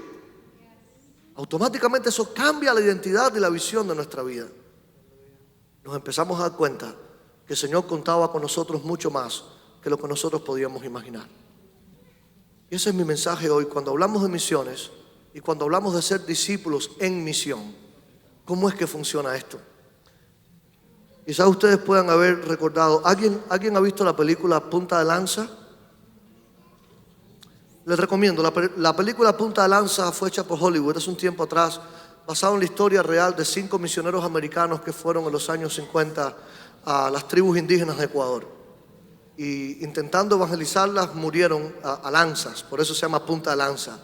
Automáticamente eso cambia la identidad y la visión de nuestra vida. Nos empezamos a dar cuenta que el Señor contaba con nosotros mucho más que lo que nosotros podíamos imaginar. Y ese es mi mensaje hoy cuando hablamos de misiones y cuando hablamos de ser discípulos en misión. ¿Cómo es que funciona esto? Quizás ustedes puedan haber recordado, ¿alguien ha visto la película Punta de Lanza? Les recomiendo, la película Punta de Lanza fue hecha por Hollywood hace un tiempo atrás, basado en la historia real de 5 misioneros americanos que fueron en los años 50 a las tribus indígenas de Ecuador. Y intentando evangelizarlas murieron a lanzas, por eso se llama Punta de Lanza.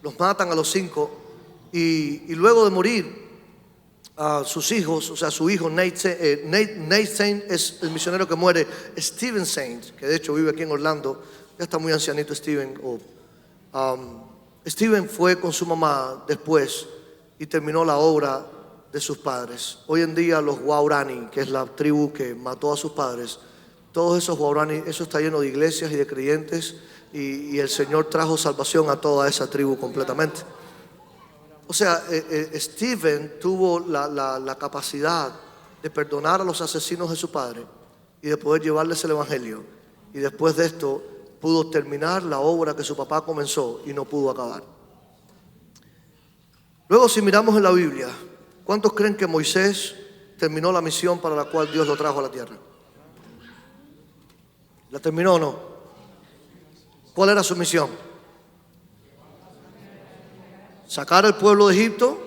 Los matan a los 5 y luego de morir, sus hijos, o sea, su hijo Nate Saint es el misionero que muere, Steven Saint, que de hecho vive aquí en Orlando, ya está muy ancianito Steven. Steven fue con su mamá después y terminó la obra de sus padres. Hoy en día los Waorani, que es la tribu que mató a sus padres, todos esos Waorani, eso está lleno de iglesias y de creyentes y el Señor trajo salvación a toda esa tribu completamente. O sea, Steven tuvo la capacidad de perdonar a los asesinos de su padre y de poder llevarles el evangelio. Y después de esto pudo terminar la obra que su papá comenzó y no pudo acabar. Luego, si miramos en la Biblia, ¿cuántos creen que Moisés terminó la misión para la cual Dios lo trajo a la tierra? ¿La terminó o no? ¿Cuál era su misión? Sacar al pueblo de Egipto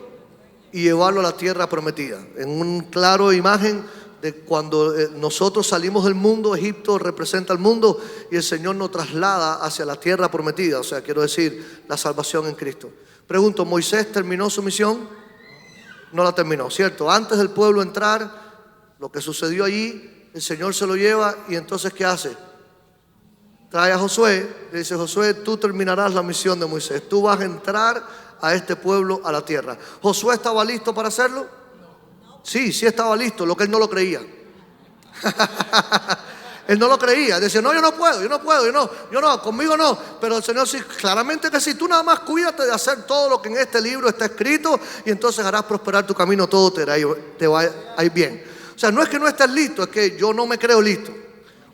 y llevarlo a la tierra prometida. En una clara imagen de cuando nosotros salimos del mundo, Egipto representa el mundo y el Señor nos traslada hacia la tierra prometida. O sea, quiero decir, la salvación en Cristo. Pregunto, ¿Moisés terminó su misión? No la terminó, ¿cierto? Antes del pueblo entrar, lo que sucedió allí, el Señor se lo lleva y entonces ¿qué hace? Trae a Josué, le dice: Josué, tú terminarás la misión de Moisés, tú vas a entrar a este pueblo a la tierra. ¿Josué estaba listo para hacerlo? Sí, sí estaba listo, lo que él no lo creía. Él no lo creía, decía: no, yo no puedo, conmigo no. Pero el Señor sí, claramente que sí. Tú nada más cuídate de hacer todo lo que en este libro está escrito y entonces harás prosperar tu camino, todo te va a ir bien. O sea, no es que no estés listo, es que yo no me creo listo.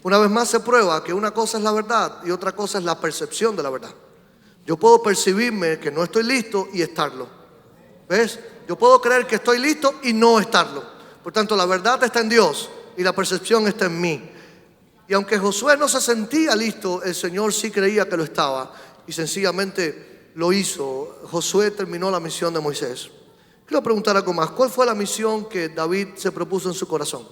Una vez más se prueba que una cosa es la verdad y otra cosa es la percepción de la verdad. Yo puedo percibirme que no estoy listo y estarlo. ¿Ves? Yo puedo creer que estoy listo y no estarlo. Por tanto, la verdad está en Dios y la percepción está en mí. Y aunque Josué no se sentía listo, el Señor sí creía que lo estaba y sencillamente lo hizo. Josué terminó la misión de Moisés. Quiero preguntar algo más. ¿Cuál fue la misión que David se propuso en su corazón?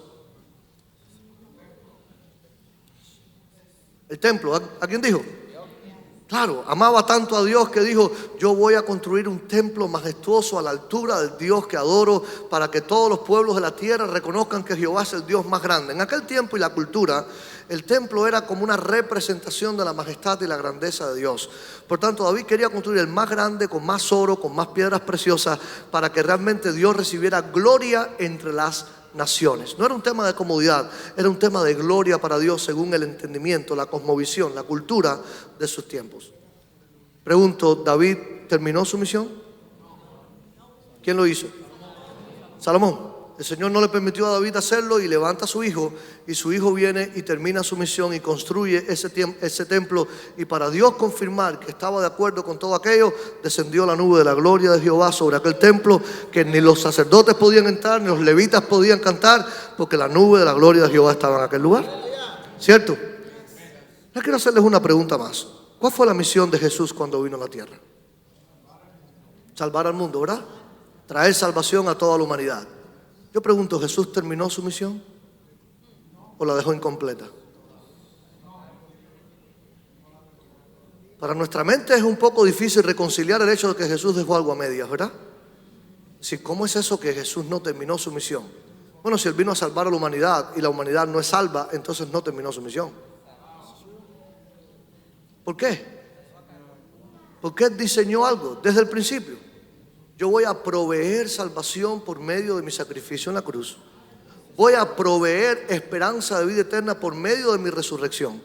El templo. ¿A quién dijo? Claro, amaba tanto a Dios que dijo: yo voy a construir un templo majestuoso a la altura del Dios que adoro, para que todos los pueblos de la tierra reconozcan que Jehová es el Dios más grande. En aquel tiempo y la cultura, el templo era como una representación de la majestad y la grandeza de Dios. Por tanto, David quería construir el más grande, con más oro, con más piedras preciosas, para que realmente Dios recibiera gloria entre las naciones. No era un tema de comodidad, era un tema de gloria para Dios según el entendimiento, la cosmovisión, la cultura de sus tiempos. Pregunto, ¿David terminó su misión? ¿Quién lo hizo? Salomón. El Señor no le permitió a David hacerlo y levanta a su hijo, y su hijo viene y termina su misión y construye ese templo. Y para Dios confirmar que estaba de acuerdo con todo aquello, descendió la nube de la gloria de Jehová sobre aquel templo, que ni los sacerdotes podían entrar, ni los levitas podían cantar, porque la nube de la gloria de Jehová estaba en aquel lugar. ¿Cierto? Yo quiero hacerles una pregunta más. ¿Cuál fue la misión de Jesús cuando vino a la tierra? Salvar al mundo, ¿verdad? Traer salvación a toda la humanidad. Yo pregunto, ¿Jesús terminó su misión o la dejó incompleta? Para nuestra mente es un poco difícil reconciliar el hecho de que Jesús dejó algo a medias, ¿verdad? Es decir, ¿cómo es eso que Jesús no terminó su misión? Bueno, si Él vino a salvar a la humanidad y la humanidad no es salva, entonces no terminó su misión. ¿Por qué? Porque Él diseñó algo desde el principio. Yo voy a proveer salvación por medio de mi sacrificio en la cruz. Voy a proveer esperanza de vida eterna por medio de mi resurrección.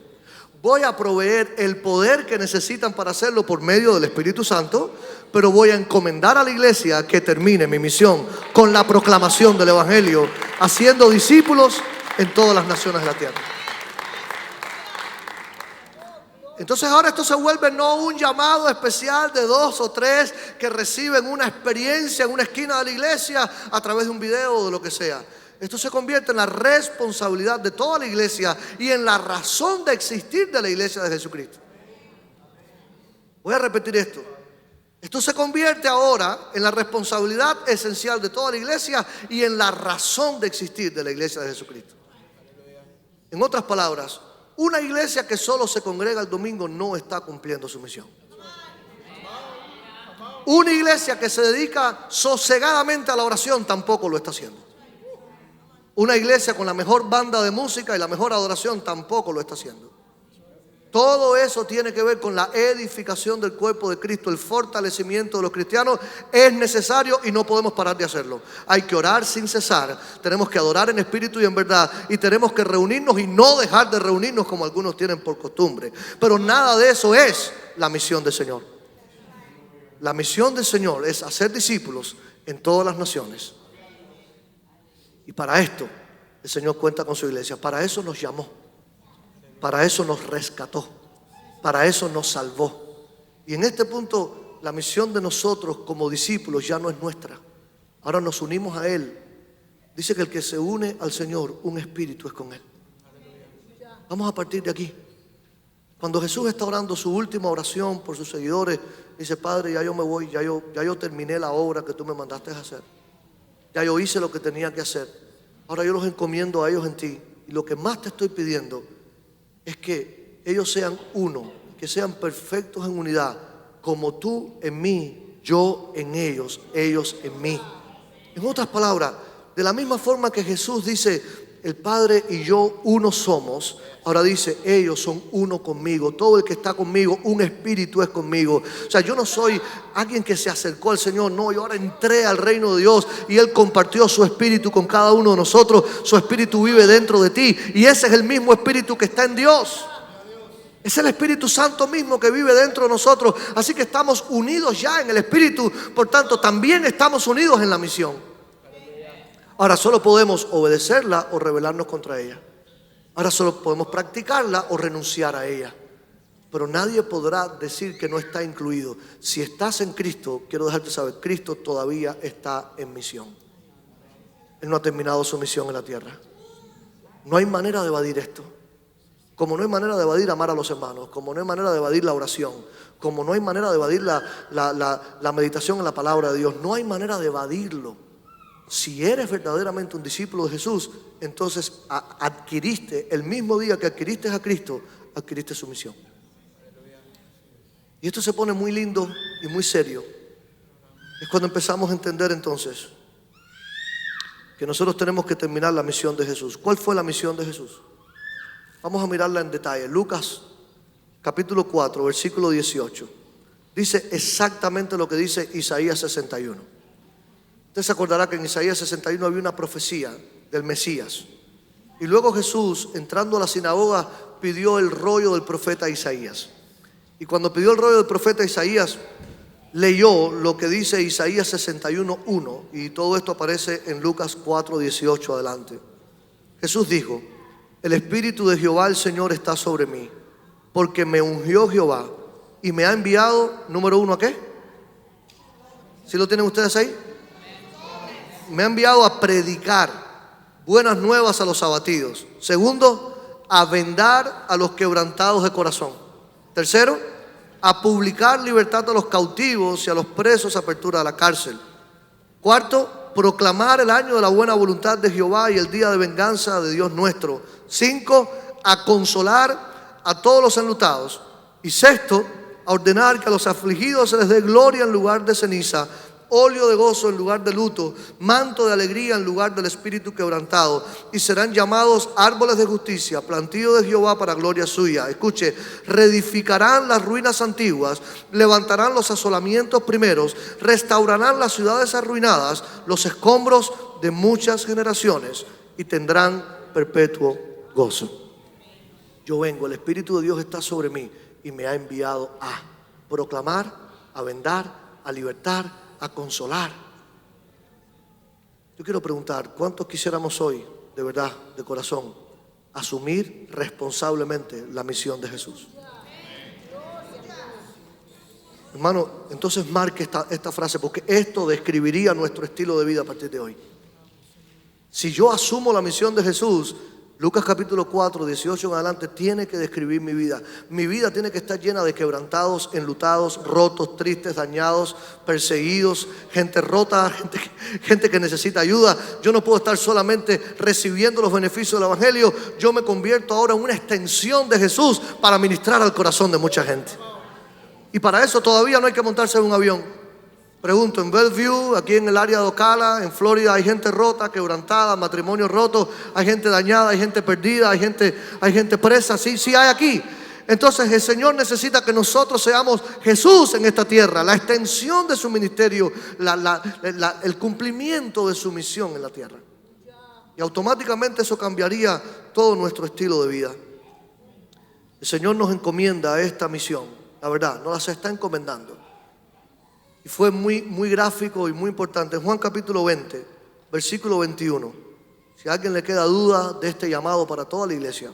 Voy a proveer el poder que necesitan para hacerlo por medio del Espíritu Santo, pero voy a encomendar a la iglesia que termine mi misión con la proclamación del Evangelio, haciendo discípulos en todas las naciones de la tierra. Entonces ahora esto se vuelve no un llamado especial de 2 o 3 que reciben una experiencia en una esquina de la iglesia a través de un video o de lo que sea. Esto se convierte en la responsabilidad de toda la iglesia y en la razón de existir de la iglesia de Jesucristo. Voy a repetir esto. Esto se convierte ahora en la responsabilidad esencial de toda la iglesia y en la razón de existir de la iglesia de Jesucristo. En otras palabras, una iglesia que solo se congrega el domingo no está cumpliendo su misión. Una iglesia que se dedica sosegadamente a la oración tampoco lo está haciendo. Una iglesia con la mejor banda de música y la mejor adoración tampoco lo está haciendo. Todo eso tiene que ver con la edificación del cuerpo de Cristo, el fortalecimiento de los cristianos. Es necesario y no podemos parar de hacerlo. Hay que orar sin cesar, tenemos que adorar en espíritu y en verdad, y tenemos que reunirnos y no dejar de reunirnos como algunos tienen por costumbre. Pero nada de eso es la misión del Señor. La misión del Señor es hacer discípulos en todas las naciones. Y para esto el Señor cuenta con su iglesia. Para eso nos llamó. Para eso nos rescató. Para eso nos salvó. Y en este punto la misión de nosotros como discípulos ya no es nuestra. Ahora nos unimos a Él. Dice que el que se une al Señor, un espíritu es con Él. Vamos a partir de aquí. Cuando Jesús está orando su última oración por sus seguidores, dice: Padre, ya yo me voy, ya yo terminé la obra que tú me mandaste a hacer. Ya yo hice lo que tenía que hacer. Ahora yo los encomiendo a ellos en ti. Y lo que más te estoy pidiendo es que ellos sean uno, que sean perfectos en unidad, como tú en mí, yo en ellos en mí. En otras palabras, de la misma forma que Jesús dice: el Padre y yo uno somos, ahora dice: ellos son uno conmigo. Todo el que está conmigo, un espíritu es conmigo. O sea, yo no soy alguien que se acercó al Señor. No, yo ahora entré al reino de Dios y Él compartió su espíritu con cada uno de nosotros. Su espíritu vive dentro de ti y ese es el mismo espíritu que está en Dios. Es el Espíritu Santo mismo que vive dentro de nosotros. Así que estamos unidos ya en el Espíritu. Por tanto, también estamos unidos en la misión. Ahora solo podemos obedecerla o rebelarnos contra ella. Ahora solo podemos practicarla o renunciar a ella. Pero nadie podrá decir que no está incluido. Si estás en Cristo, quiero dejarte saber, Cristo todavía está en misión. Él no ha terminado su misión en la tierra. No hay manera de evadir esto. Como no hay manera de evadir amar a los hermanos, como no hay manera de evadir la oración, como no hay manera de evadir la meditación en la palabra de Dios, no hay manera de evadirlo. Si eres verdaderamente un discípulo de Jesús, entonces adquiriste, el mismo día que adquiriste a Cristo, adquiriste su misión. Y esto se pone muy lindo y muy serio. Es cuando empezamos a entender entonces que nosotros tenemos que terminar la misión de Jesús. ¿Cuál fue la misión de Jesús? Vamos a mirarla en detalle. Lucas capítulo 4, versículo 18. Dice exactamente lo que dice Isaías 61. Usted se acordará que en Isaías 61 había una profecía del Mesías. Y luego Jesús, entrando a la sinagoga, pidió el rollo del profeta Isaías. Y cuando pidió el rollo del profeta Isaías, leyó lo que dice Isaías 61:1. Y todo esto aparece en Lucas 4:18 adelante. Jesús dijo: el Espíritu de Jehová el Señor está sobre mí, porque me ungió Jehová y me ha enviado, número 1, ¿a qué? ¿Sí lo tienen ustedes ahí? Me ha enviado a predicar buenas nuevas a los abatidos. Segundo, a vendar a los quebrantados de corazón. Tercero, a publicar libertad a los cautivos y a los presos, apertura de la cárcel. Cuarto, proclamar el año de la buena voluntad de Jehová y el día de venganza de Dios nuestro. 5, a consolar a todos los enlutados. Y sexto, a ordenar que a los afligidos se les dé gloria en lugar de ceniza, óleo de gozo en lugar de luto, manto de alegría en lugar del espíritu quebrantado, y serán llamados árboles de justicia, plantío de Jehová para gloria suya. Escuche: reedificarán las ruinas antiguas, levantarán los asolamientos primeros, restaurarán las ciudades arruinadas, los escombros de muchas generaciones, y tendrán perpetuo gozo. Yo vengo, el Espíritu de Dios está sobre mí y me ha enviado a proclamar, a vendar, a libertar, a consolar. Yo quiero preguntar: ¿cuántos quisiéramos hoy, de verdad, de corazón, asumir responsablemente la misión de Jesús? Hermano, entonces marque esta frase, porque esto describiría nuestro estilo de vida a partir de hoy. Si yo asumo la misión de Jesús, Lucas capítulo 4, 18 en adelante tiene que describir mi vida. Mi vida tiene que estar llena de quebrantados, enlutados, rotos, tristes, dañados, perseguidos, gente rota, gente que necesita ayuda. Yo no puedo estar solamente recibiendo los beneficios del Evangelio. Yo me convierto ahora en una extensión de Jesús para ministrar al corazón de mucha gente. Y para eso todavía no hay que montarse en un avión. Pregunto, en Bellevue, aquí en el área de Ocala, en Florida, hay gente rota, quebrantada, matrimonios rotos, hay gente dañada, hay gente perdida, hay gente presa, sí hay aquí. Entonces el Señor necesita que nosotros seamos Jesús en esta tierra, la extensión de su ministerio, el cumplimiento de su misión en la tierra. Y automáticamente eso cambiaría todo nuestro estilo de vida. El Señor nos encomienda esta misión, la verdad, nos las está encomendando. Y fue muy gráfico y muy importante. En Juan capítulo 20, versículo 21. Si a alguien le queda duda de este llamado para toda la iglesia.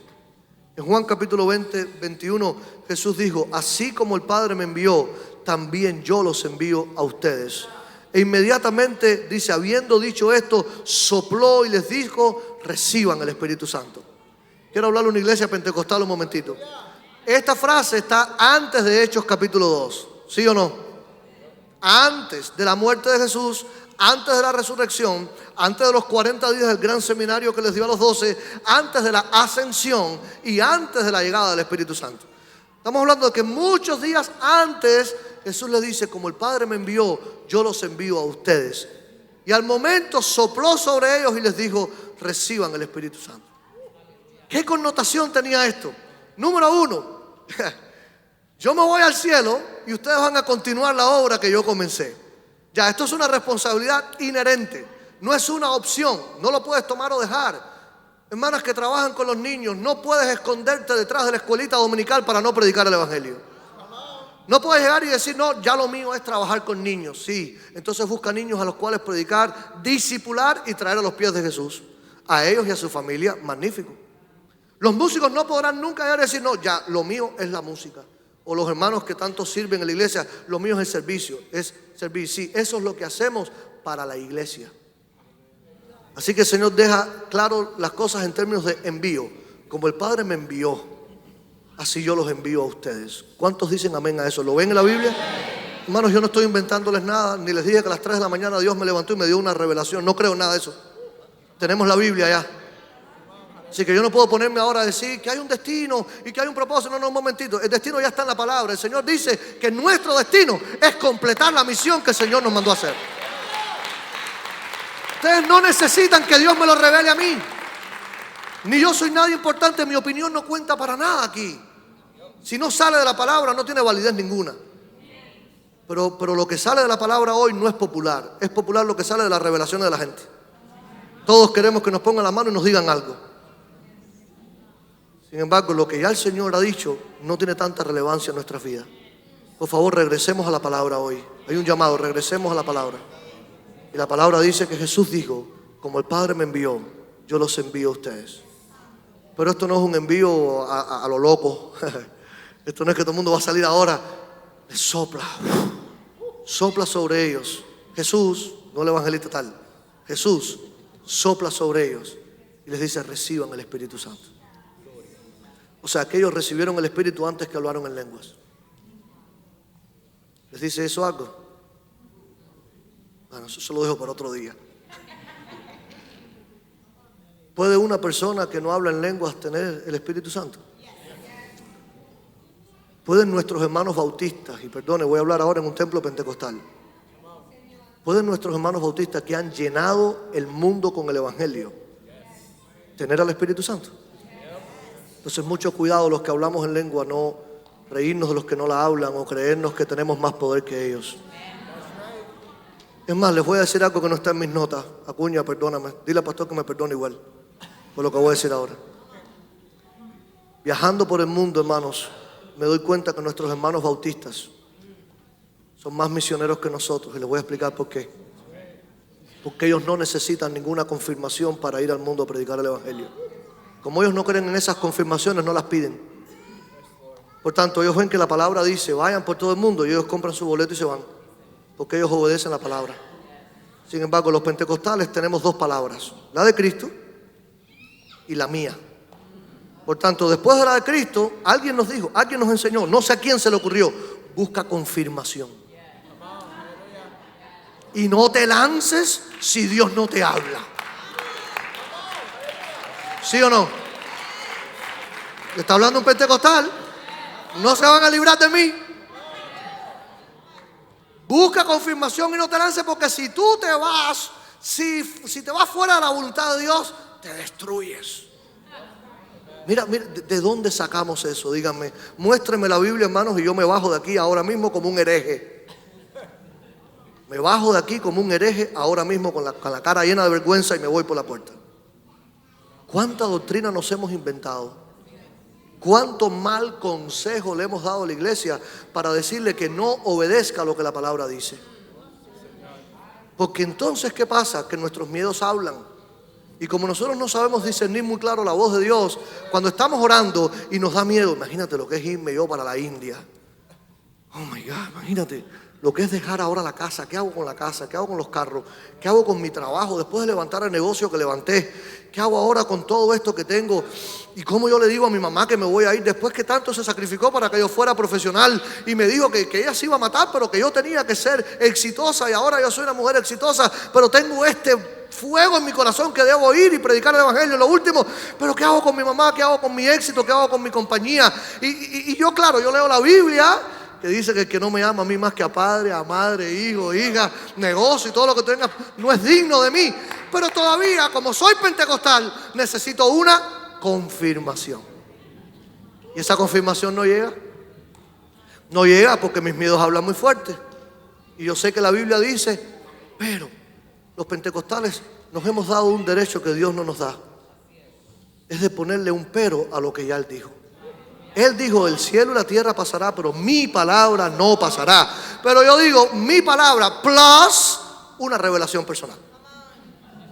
En Juan capítulo 20, 21, Jesús dijo: así como el Padre me envió, también yo los envío a ustedes. E inmediatamente, dice, habiendo dicho esto, sopló y les dijo: reciban el Espíritu Santo. Quiero hablarle a una iglesia pentecostal un momentito. Esta frase está antes de Hechos capítulo 2. ¿Sí o no? Antes de la muerte de Jesús, antes de la resurrección, antes de los 40 días del gran seminario que les dio a los 12, antes de la ascensión y antes de la llegada del Espíritu Santo. Estamos hablando de que muchos días antes Jesús les dice: como el Padre me envió, yo los envío a ustedes. Y al momento sopló sobre ellos y les dijo: reciban el Espíritu Santo. ¿Qué connotación tenía esto? Número uno, yo me voy al cielo y ustedes van a continuar la obra que yo comencé. Ya, esto es una responsabilidad inherente. No es una opción. No lo puedes tomar o dejar. Hermanas que trabajan con los niños, no puedes esconderte detrás de la escuelita dominical para no predicar el Evangelio. No puedes llegar y decir: no, ya lo mío es trabajar con niños. Sí, entonces busca niños a los cuales predicar, discipular y traer a los pies de Jesús. A ellos y a su familia, magnífico. Los músicos no podrán nunca llegar y decir: no, ya lo mío es la música. O los hermanos que tanto sirven en la iglesia, lo mío es el servicio, es servir. Sí, eso es lo que hacemos para la iglesia. Así que el Señor deja claro las cosas en términos de envío. Como el Padre me envió, así yo los envío a ustedes. ¿Cuántos dicen amén a eso? ¿Lo ven en la Biblia? Hermanos, yo no estoy inventándoles nada, ni les dije que a las 3 de la mañana Dios me levantó y me dio una revelación. No creo en nada de eso. Tenemos la Biblia ya. Así que yo no puedo ponerme ahora a decir que hay un destino y que hay un propósito. No, un momentito. El destino ya está en la palabra. El Señor dice que nuestro destino es completar la misión que el Señor nos mandó a hacer. Ustedes no necesitan que Dios me lo revele a mí. Ni yo soy nadie importante. Mi opinión no cuenta para nada aquí. Si no sale de la palabra, no tiene validez ninguna. Pero lo que sale de la palabra hoy no es popular. Es popular lo que sale de las revelaciones de la gente. Todos queremos que nos pongan la mano y nos digan algo. Sin embargo, lo que ya el Señor ha dicho no tiene tanta relevancia en nuestra vida. Por favor, regresemos a la palabra hoy. Hay un llamado, regresemos a la palabra. Y la palabra dice que Jesús dijo: como el Padre me envió, yo los envío a ustedes. Pero esto no es un envío a lo loco. Esto no es que todo el mundo va a salir ahora. Les sopla. Sopla sobre ellos. Jesús, no el evangelista tal. Jesús sopla sobre ellos y les dice: reciban el Espíritu Santo. O sea, que ellos recibieron el Espíritu antes que hablaron en lenguas. ¿Les dice eso algo? Bueno, eso se lo dejo para otro día. ¿Puede una persona que no habla en lenguas tener el Espíritu Santo? ¿Pueden nuestros hermanos bautistas, y perdone, voy a hablar ahora en un templo pentecostal, pueden nuestros hermanos bautistas que han llenado el mundo con el Evangelio tener al Espíritu Santo? Entonces mucho cuidado los que hablamos en lengua, no reírnos de los que no la hablan o creernos que tenemos más poder que ellos. Es más, les voy a decir algo que no está en mis notas. Acuña, perdóname. Dile al pastor que me perdone igual por lo que voy a decir ahora. Viajando por el mundo, hermanos, me doy cuenta que nuestros hermanos bautistas son más misioneros que nosotros. Y les voy a explicar por qué. Porque ellos no necesitan ninguna confirmación para ir al mundo a predicar el Evangelio. Como ellos no creen en esas confirmaciones, no las piden. Por tanto, ellos ven que la palabra dice: vayan por todo el mundo, y ellos compran su boleto y se van. Porque ellos obedecen la palabra. Sin embargo, los pentecostales tenemos dos palabras: la de Cristo y la mía. Por tanto, después de la de Cristo, alguien nos dijo, alguien nos enseñó, no sé a quién se le ocurrió, busca confirmación. Y no te lances si Dios no te habla. ¿Sí o no? Está hablando un pentecostal. No se van a librar de mí. Busca confirmación y no te lances, porque si tú te vas, si te vas fuera de la voluntad de Dios, te destruyes. Mira, ¿de dónde sacamos eso? Díganme, muéstreme la Biblia, hermanos, y yo me bajo de aquí ahora mismo como un hereje. Me bajo de aquí como un hereje ahora mismo con la cara llena de vergüenza y me voy por la puerta. ¿Cuánta doctrina nos hemos inventado? ¿Cuánto mal consejo le hemos dado a la iglesia para decirle que no obedezca lo que la palabra dice? Porque entonces, ¿qué pasa? Que nuestros miedos hablan. Y como nosotros no sabemos discernir muy claro la voz de Dios, cuando estamos orando y nos da miedo, imagínate lo que es irme yo para la India. Oh my God, imagínate lo que es dejar ahora la casa. ¿Qué hago con la casa? ¿Qué hago con los carros? ¿Qué hago con mi trabajo después de levantar el negocio que levanté? ¿Qué hago ahora con todo esto que tengo? ¿Y cómo yo le digo a mi mamá que me voy a ir después que tanto se sacrificó para que yo fuera profesional? Y me dijo que ella se iba a matar, pero que yo tenía que ser exitosa, y ahora yo soy una mujer exitosa, pero tengo este fuego en mi corazón que debo ir y predicar el evangelio. Lo último, pero ¿qué hago con mi mamá? ¿Qué hago con mi éxito? ¿Qué hago con mi compañía? Y yo, claro, yo leo la Biblia que dice que el que no me ama a mí más que a padre, a madre, hijo, hija, negocio y todo lo que tenga, no es digno de mí. Pero todavía, como soy pentecostal, necesito una confirmación. Y esa confirmación no llega. No llega porque mis miedos hablan muy fuerte. Y yo sé que la Biblia dice, pero los pentecostales nos hemos dado un derecho que Dios no nos da. Es de ponerle un pero a lo que ya Él dijo. Él dijo, el cielo y la tierra pasará, pero mi palabra no pasará. Pero yo digo, mi palabra plus una revelación personal.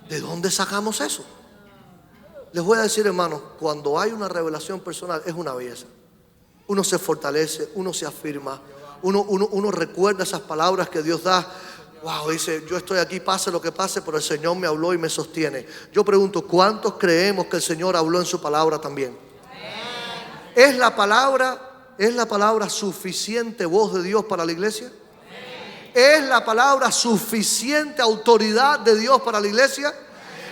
¿De dónde sacamos eso? Les voy a decir, hermanos, cuando hay una revelación personal es una belleza. Uno se fortalece, uno se afirma, uno recuerda esas palabras que Dios da. Wow, dice, yo estoy aquí, pase lo que pase, pero el Señor me habló y me sostiene. Yo pregunto, ¿cuántos creemos que el Señor habló en su palabra también? ¿Es la palabra suficiente voz de Dios para la iglesia? ¿Es la palabra suficiente autoridad de Dios para la iglesia?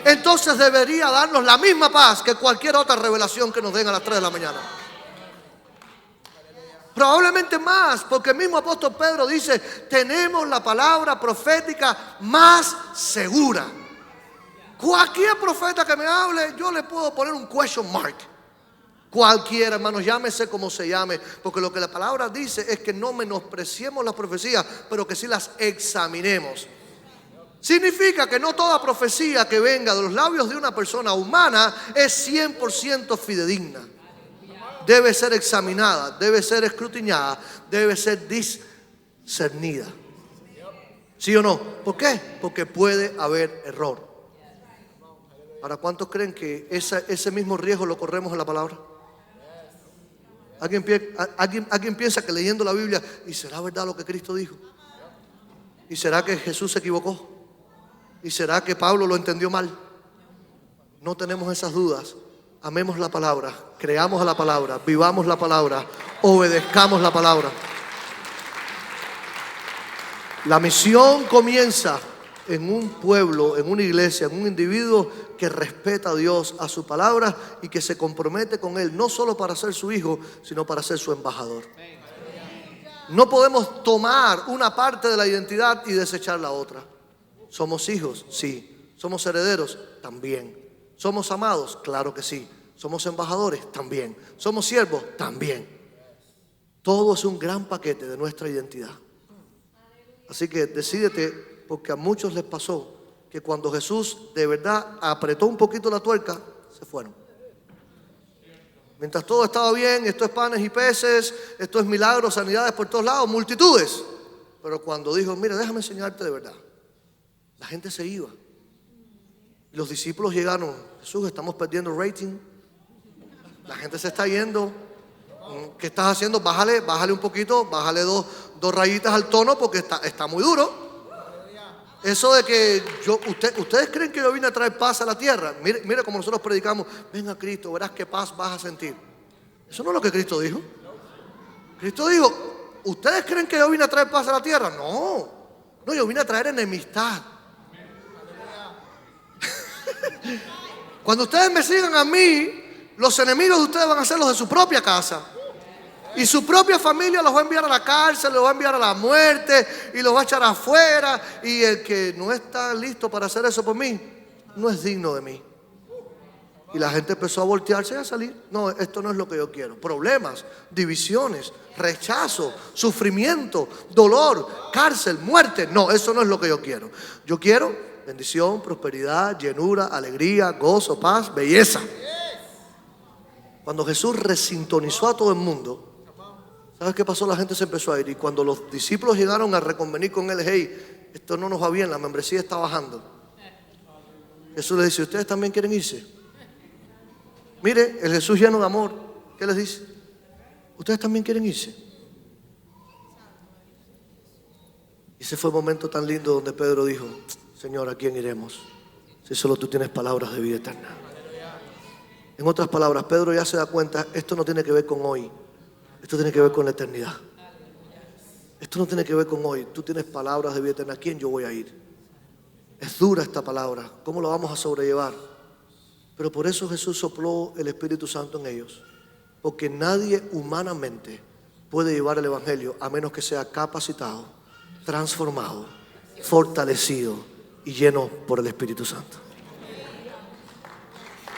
Entonces debería darnos la misma paz que cualquier otra revelación que nos den a las 3 de la mañana. Probablemente más, porque el mismo apóstol Pedro dice, tenemos la palabra profética más segura. Cualquier profeta que me hable, yo le puedo poner un question mark. Cualquiera, hermanos, llámese como se llame, porque lo que la palabra dice es que no menospreciemos las profecías, pero que sí las examinemos. Significa que no toda profecía que venga de los labios de una persona humana es 100% fidedigna. Debe ser examinada, debe ser escrutinada, debe ser discernida. ¿Sí o no? ¿Por qué? Porque puede haber error. Ahora, ¿cuántos creen que ese mismo riesgo lo corremos en la palabra? ¿Alguien piensa que leyendo la Biblia, ¿y será verdad lo que Cristo dijo? ¿Y será que Jesús se equivocó? ¿Y será que Pablo lo entendió mal? No tenemos esas dudas. Amemos la palabra, creamos a la palabra, vivamos la palabra, obedezcamos la palabra. La misión comienza en un pueblo, en una iglesia, en un individuo que respeta a Dios, a su palabra, y que se compromete con Él, no solo para ser su hijo, sino para ser su embajador. No podemos tomar una parte de la identidad y desechar la otra. ¿Somos hijos? Sí. ¿Somos herederos? También. ¿Somos amados? Claro que sí. ¿Somos embajadores? También. ¿Somos siervos? También. Todo es un gran paquete de nuestra identidad. Así que decídete, porque a muchos les pasó que cuando Jesús de verdad apretó un poquito la tuerca, se fueron. Mientras todo estaba bien, esto es panes y peces, esto es milagros, sanidades por todos lados, multitudes. Pero cuando dijo, mira, déjame enseñarte de verdad, la gente se iba. Y los discípulos llegaron, Jesús, estamos perdiendo rating, la gente se está yendo. ¿Qué estás haciendo? Bájale un poquito, bájale dos rayitas al tono porque está muy duro. Eso de que ustedes creen que yo vine a traer paz a la tierra. Mire como nosotros predicamos, ven a Cristo, verás qué paz vas a sentir. Eso no es lo que Cristo dijo. Cristo dijo, ¿ustedes creen que yo vine a traer paz a la tierra? No, yo vine a traer enemistad. Cuando ustedes me sigan a mí, los enemigos de ustedes van a ser los de su propia casa. Y su propia familia los va a enviar a la cárcel, los va a enviar a la muerte y los va a echar afuera. Y el que no está listo para hacer eso por mí, no es digno de mí. Y la gente empezó a voltearse y a salir. No, esto no es lo que yo quiero. Problemas, divisiones, rechazo, sufrimiento, dolor, cárcel, muerte. No, eso no es lo que yo quiero. Yo quiero bendición, prosperidad, llenura, alegría, gozo, paz, belleza. Cuando Jesús resintonizó a todo el mundo, ¿sabes qué pasó? La gente se empezó a ir. Y cuando los discípulos llegaron a reconvenir con él, hey, esto no nos va bien, la membresía está bajando. Jesús les dice, ¿ustedes también quieren irse? Mire, el Jesús lleno de amor, ¿qué les dice? ¿Ustedes también quieren irse? Y ese fue el momento tan lindo donde Pedro dijo, Señor, ¿a quién iremos? Si solo tú tienes palabras de vida eterna. En otras palabras, Pedro ya se da cuenta, esto no tiene que ver con hoy. Esto tiene que ver con la eternidad. Esto no tiene que ver con hoy. Tú tienes palabras de vida eterna. ¿A quién yo voy a ir? Es dura esta palabra. ¿Cómo la vamos a sobrellevar? Pero por eso Jesús sopló el Espíritu Santo en ellos. Porque nadie humanamente puede llevar el Evangelio a menos que sea capacitado, transformado, fortalecido y lleno por el Espíritu Santo.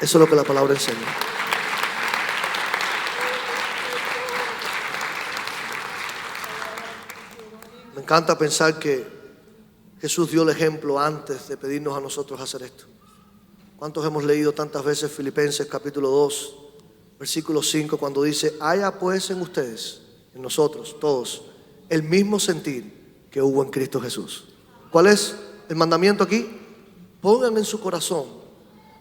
Eso es lo que la palabra enseña. Me encanta pensar que Jesús dio el ejemplo antes de pedirnos a nosotros hacer esto. ¿Cuántos hemos leído tantas veces Filipenses capítulo 2, versículo 5, cuando dice, haya pues en ustedes, en nosotros, todos, el mismo sentir que hubo en Cristo Jesús? ¿Cuál es el mandamiento aquí? Pongan en su corazón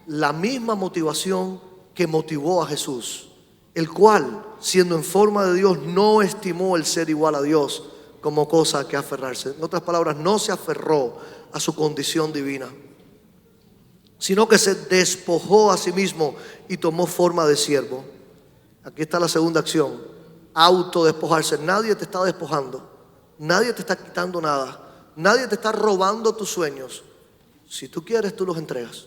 la misma motivación que motivó a Jesús, el cual, siendo en forma de Dios, no estimó el ser igual a Dios como cosa a que aferrarse. En otras palabras, no se aferró a su condición divina, sino que se despojó a sí mismo y tomó forma de siervo. Aquí está la segunda acción, autodespojarse. Nadie te está despojando, nadie te está quitando nada, nadie te está robando tus sueños. Si tú quieres, tú los entregas.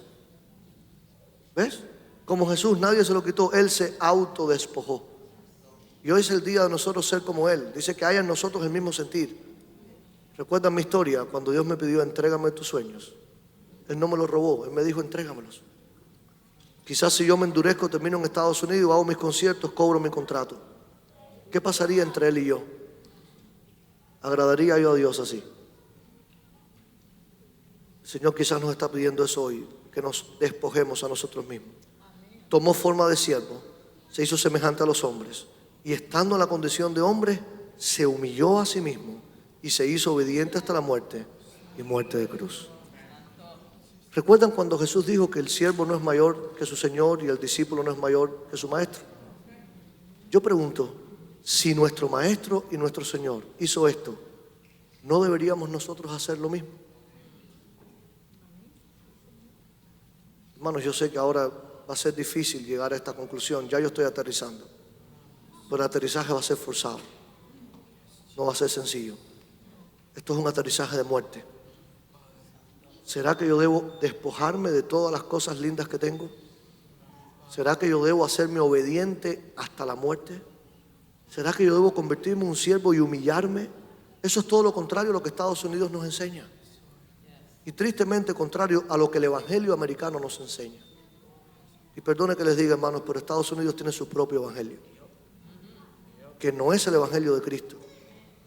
¿Ves? Como Jesús, nadie se lo quitó, Él se autodespojó. Y hoy es el día de nosotros ser como Él. Dice que haya en nosotros el mismo sentir. ¿Recuerdan mi historia? Cuando Dios me pidió, entrégame tus sueños, Él no me los robó, Él me dijo, entrégamelos. Quizás si yo me endurezco, termino en Estados Unidos, hago mis conciertos, cobro mi contrato. ¿Qué pasaría entre Él y yo? ¿Agradaría yo a Dios así? El Señor quizás nos está pidiendo eso hoy, que nos despojemos a nosotros mismos. Tomó forma de siervo, se hizo semejante a los hombres, y estando en la condición de hombre, se humilló a sí mismo y se hizo obediente hasta la muerte y muerte de cruz. ¿Recuerdan cuando Jesús dijo que el siervo no es mayor que su Señor y el discípulo no es mayor que su maestro? Yo pregunto, si nuestro maestro y nuestro Señor hizo esto, ¿no deberíamos nosotros hacer lo mismo? Hermanos, yo sé que ahora va a ser difícil llegar a esta conclusión. Ya yo estoy aterrizando, pero el aterrizaje va a ser forzado, no va a ser sencillo. Esto es un aterrizaje de muerte. ¿Será que yo debo despojarme de todas las cosas lindas que tengo? ¿Será que yo debo hacerme obediente hasta la muerte? ¿Será que yo debo convertirme en un siervo y humillarme? Eso es todo lo contrario a lo que Estados Unidos nos enseña. Y tristemente contrario a lo que el evangelio americano nos enseña. Y perdone que les diga, hermanos, pero Estados Unidos tiene su propio evangelio, que no es el evangelio de Cristo,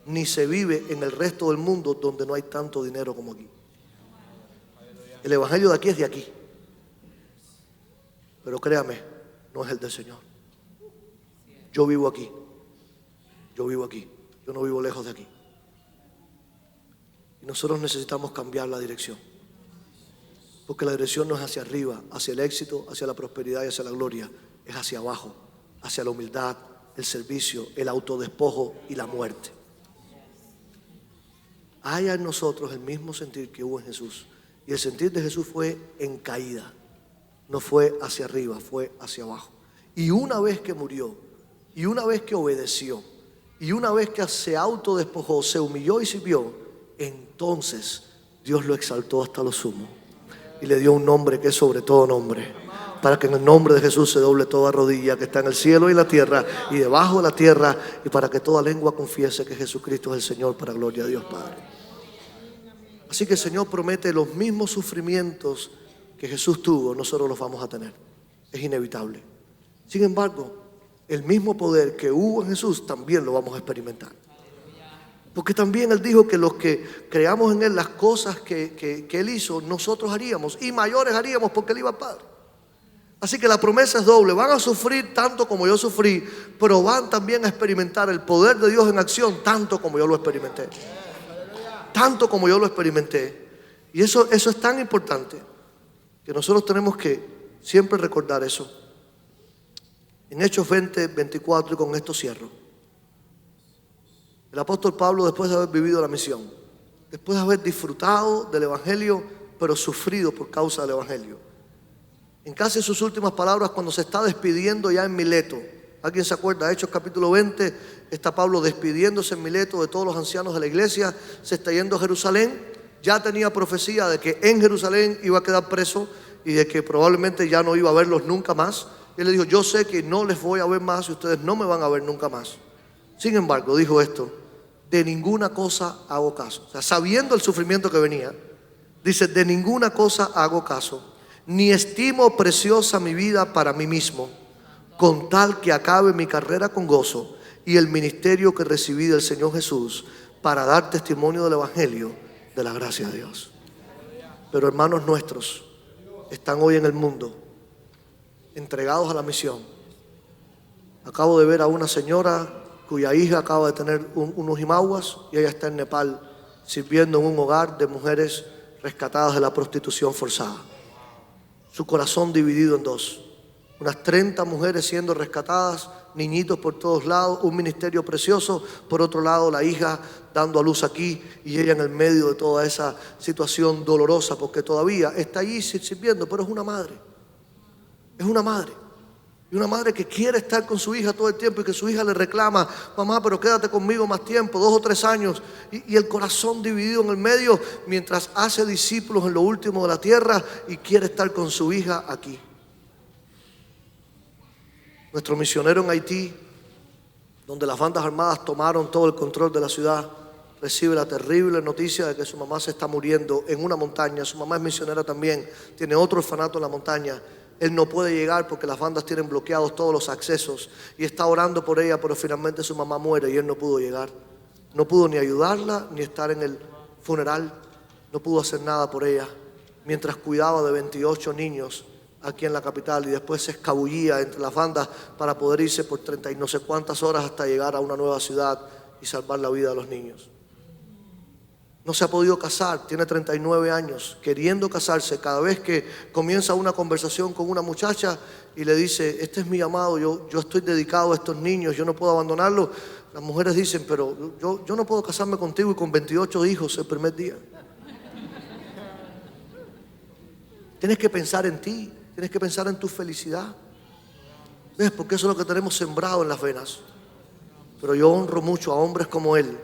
ni se vive en el resto del mundo donde no hay tanto dinero como aquí. El evangelio de aquí es de aquí, pero créame, no es el del Señor. Yo vivo aquí, yo no vivo lejos de aquí. Y nosotros necesitamos cambiar la dirección, porque la dirección no es hacia arriba, hacia el éxito, hacia la prosperidad y hacia la gloria, es hacia abajo, hacia la humildad, el servicio, el autodespojo y la muerte. haya en nosotros el mismo sentir que hubo en Jesús. Y el sentir de Jesús fue en caída, no fue hacia arriba, fue hacia abajo. Y una vez que murió, y una vez que obedeció, y una vez que se autodespojó, se humilló y sirvió, entonces Dios lo exaltó hasta lo sumo y le dio un nombre que es sobre todo nombre, para que en el nombre de Jesús se doble toda rodilla que está en el cielo y la tierra y debajo de la tierra, y para que toda lengua confiese que Jesucristo es el Señor, para gloria a Dios Padre. Así que el Señor promete los mismos sufrimientos que Jesús tuvo, nosotros los vamos a tener. Es inevitable. Sin embargo, el mismo poder que hubo en Jesús también lo vamos a experimentar. Porque también Él dijo que los que creamos en Él, las cosas que Él hizo, nosotros haríamos, y mayores haríamos, porque Él iba al Padre. Así que la promesa es doble. Van a sufrir tanto como yo sufrí, pero van también a experimentar el poder de Dios en acción tanto como yo lo experimenté. Tanto como yo lo experimenté. Y eso es tan importante que nosotros tenemos que siempre recordar eso. En Hechos 20, 24, y con esto cierro. El apóstol Pablo, después de haber vivido la misión, después de haber disfrutado del Evangelio, pero sufrido por causa del Evangelio, en casi sus últimas palabras, cuando se está despidiendo ya en Mileto, ¿alguien se acuerda? Hechos capítulo 20, está Pablo despidiéndose en Mileto de todos los ancianos de la iglesia, se está yendo a Jerusalén. Ya tenía profecía de que en Jerusalén iba a quedar preso y de que probablemente ya no iba a verlos nunca más. Y él le dijo: yo sé que no les voy a ver más y ustedes no me van a ver nunca más. Sin embargo, dijo esto: de ninguna cosa hago caso. O sea, sabiendo el sufrimiento que venía, dice: de ninguna cosa hago caso, ni estimo preciosa mi vida para mí mismo, con tal que acabe mi carrera con gozo y el ministerio que recibí del Señor Jesús, para dar testimonio del Evangelio de la gracia de Dios. Pero hermanos nuestros están hoy en el mundo entregados a la misión. Acabo de ver a una señora cuya hija acaba de tener unos imaguas, y ella está en Nepal sirviendo en un hogar de mujeres rescatadas de la prostitución forzada. Su corazón dividido en dos. Unas 30 mujeres siendo rescatadas, niñitos por todos lados, un ministerio precioso. Por otro lado, la hija dando a luz aquí, y ella en el medio de toda esa situación dolorosa, porque todavía está allí sirviendo, pero es una madre. Es una madre. Y una madre que quiere estar con su hija todo el tiempo, y que su hija le reclama: mamá, pero quédate conmigo más tiempo, 2 o 3 años. Y el corazón dividido en el medio, mientras hace discípulos en lo último de la tierra y quiere estar con su hija aquí. Nuestro misionero en Haití, donde las bandas armadas tomaron todo el control de la ciudad, recibe la terrible noticia de que su mamá se está muriendo en una montaña. Su mamá es misionera también, tiene otro orfanato en la montaña. Él no puede llegar porque las bandas tienen bloqueados todos los accesos, y está orando por ella, pero finalmente su mamá muere y él no pudo llegar. No pudo ni ayudarla, ni estar en el funeral. No pudo hacer nada por ella, mientras cuidaba de 28 niños aquí en la capital, y después se escabullía entre las bandas para poder irse por 30 y no sé cuántas horas hasta llegar a una nueva ciudad y salvar la vida de los niños. No se ha podido casar, tiene 39 años, queriendo casarse. Cada vez que comienza una conversación con una muchacha y le dice: este es mi llamado, yo estoy dedicado a estos niños, yo no puedo abandonarlos, las mujeres dicen: pero yo no puedo casarme contigo y con 28 hijos el primer día. Tienes que pensar en ti, tienes que pensar en tu felicidad. ¿Ves? Porque eso es lo que tenemos sembrado en las venas. Pero yo honro mucho a hombres como él,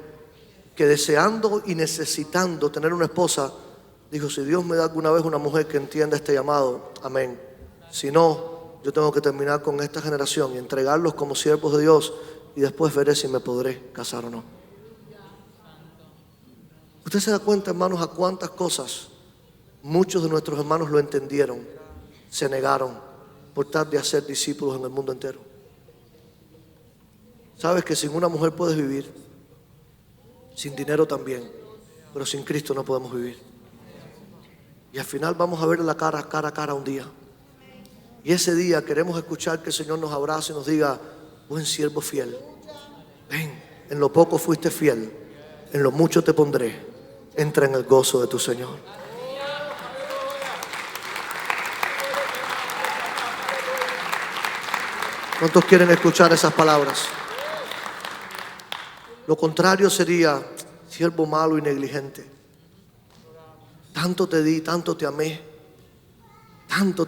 que deseando y necesitando tener una esposa, dijo: si Dios me da alguna vez una mujer que entienda este llamado, amén. Si no, yo tengo que terminar con esta generación y entregarlos como siervos de Dios, y después veré si me podré casar o no. Usted se da cuenta, hermanos, a cuántas cosas muchos de nuestros hermanos lo entendieron, se negaron por tal de hacer discípulos en el mundo entero. Sabes que sin una mujer puedes vivir, sin dinero también, pero sin Cristo no podemos vivir. Y al final vamos a ver la cara a cara un día. Y ese día queremos escuchar que el Señor nos abrace y nos diga: buen siervo fiel, ven, en lo poco fuiste fiel, en lo mucho te pondré, entra en el gozo de tu Señor. ¿Cuántos quieren escuchar esas palabras? Lo contrario sería: siervo malo y negligente. Tanto te di, tanto te amé,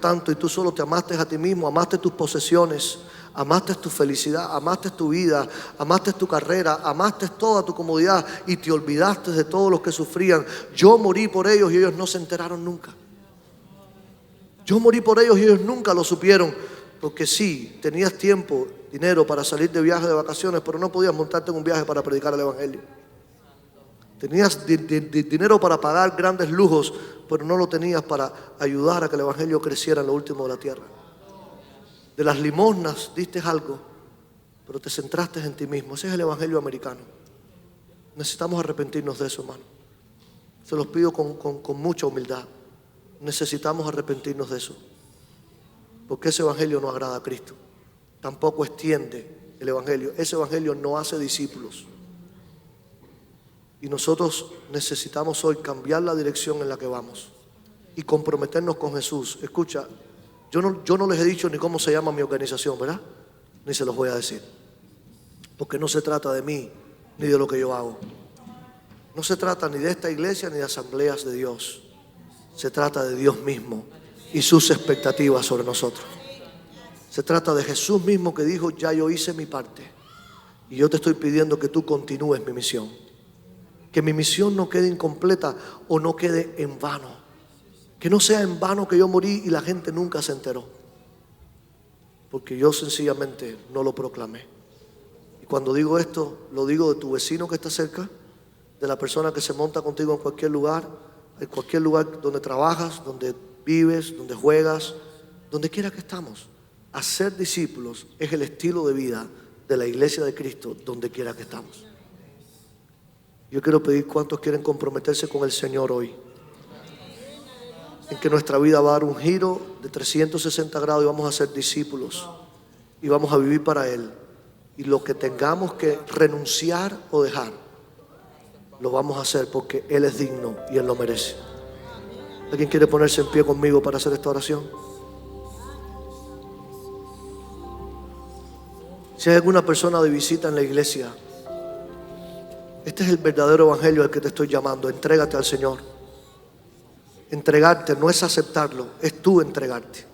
tanto, y tú solo te amaste a ti mismo, amaste tus posesiones, amaste tu felicidad, amaste tu vida, amaste tu carrera, amaste toda tu comodidad y te olvidaste de todos los que sufrían. Yo morí por ellos y ellos no se enteraron nunca. Yo morí por ellos y ellos nunca lo supieron, porque sí, tenías tiempo, dinero para salir de viaje de vacaciones, pero no podías montarte en un viaje para predicar el evangelio. Tenías dinero para pagar grandes lujos, pero no lo tenías para ayudar a que el evangelio creciera en lo último de la tierra. De las limosnas diste algo, pero te centraste en ti mismo. Ese es el evangelio americano. Necesitamos arrepentirnos de eso, hermano. Se los pido con mucha humildad. Necesitamos arrepentirnos de eso, porque ese evangelio no agrada a Cristo. Tampoco extiende el evangelio. Ese evangelio no hace discípulos. Y nosotros necesitamos hoy cambiar la dirección en la que vamos y comprometernos con Jesús. Escucha, yo no les he dicho ni cómo se llama mi organización, ¿verdad? Ni se los voy a decir, porque no se trata de mí ni de lo que yo hago. No se trata ni de esta iglesia ni de asambleas de Dios. Se trata de Dios mismo y sus expectativas sobre nosotros. Se trata de Jesús mismo, que dijo: ya yo hice mi parte y yo te estoy pidiendo que tú continúes mi misión. Que mi misión no quede incompleta o no quede en vano. Que no sea en vano que yo morí y la gente nunca se enteró, porque yo sencillamente no lo proclamé. Y cuando digo esto, lo digo de tu vecino que está cerca, de la persona que se monta contigo en cualquier lugar donde trabajas, donde vives, donde juegas, donde quiera que estamos. Hacer discípulos es el estilo de vida de la iglesia de Cristo donde quiera que estamos. Yo quiero pedir cuántos quieren comprometerse con el Señor hoy, en que nuestra vida va a dar un giro de 360 grados y vamos a ser discípulos y vamos a vivir para Él, y lo que tengamos que renunciar o dejar lo vamos a hacer porque Él es digno y Él lo merece. ¿Alguien quiere ponerse en pie conmigo para hacer esta oración? Si hay alguna persona de visita en la iglesia, este es el verdadero evangelio al que te estoy llamando. Entrégate al Señor. Entregarte no es aceptarlo, es tú entregarte.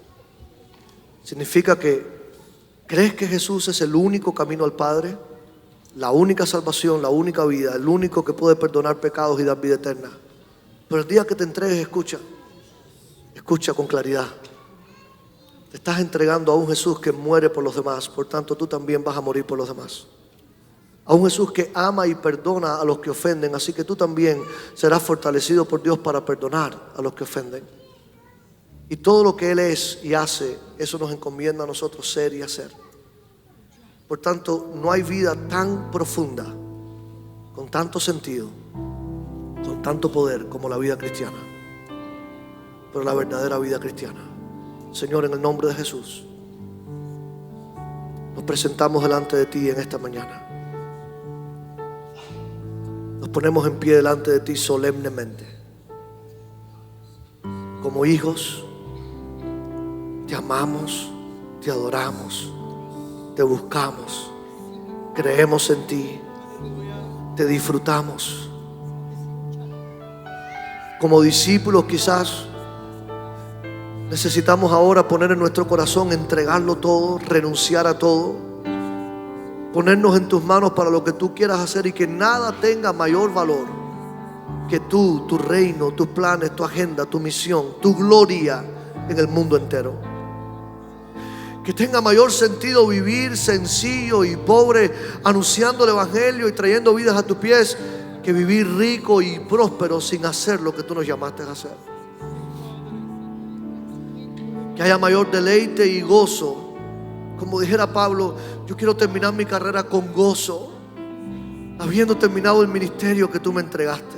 Significa que crees que Jesús es el único camino al Padre, la única salvación, la única vida, el único que puede perdonar pecados y dar vida eterna. Pero el día que te entregues, escucha con claridad. Te estás entregando a un Jesús que muere por los demás, por tanto tú también vas a morir por los demás. A un Jesús que ama y perdona a los que ofenden, así que tú también serás fortalecido por Dios para perdonar a los que ofenden. Y todo lo que Él es y hace, eso nos encomienda a nosotros ser y hacer. Por tanto, no hay vida tan profunda, con tanto sentido, con tanto poder como la vida cristiana. Pero la verdadera vida cristiana. Señor, en el nombre de Jesús, nos presentamos delante de ti en esta mañana. Nos ponemos en pie delante de ti solemnemente. Como hijos, te amamos, te adoramos, te buscamos, creemos en ti, te disfrutamos. Como discípulos quizás necesitamos ahora poner en nuestro corazón, entregarlo todo, renunciar a todo, ponernos en tus manos para lo que tú quieras hacer, y que nada tenga mayor valor que tú, tu reino, tus planes, tu agenda, tu misión, tu gloria en el mundo entero. Que tenga mayor sentido vivir sencillo y pobre, anunciando el evangelio y trayendo vidas a tus pies, que vivir rico y próspero sin hacer lo que tú nos llamaste a hacer. Que haya mayor deleite y gozo. Como dijera Pablo, yo quiero terminar mi carrera con gozo, habiendo terminado el ministerio que tú me entregaste.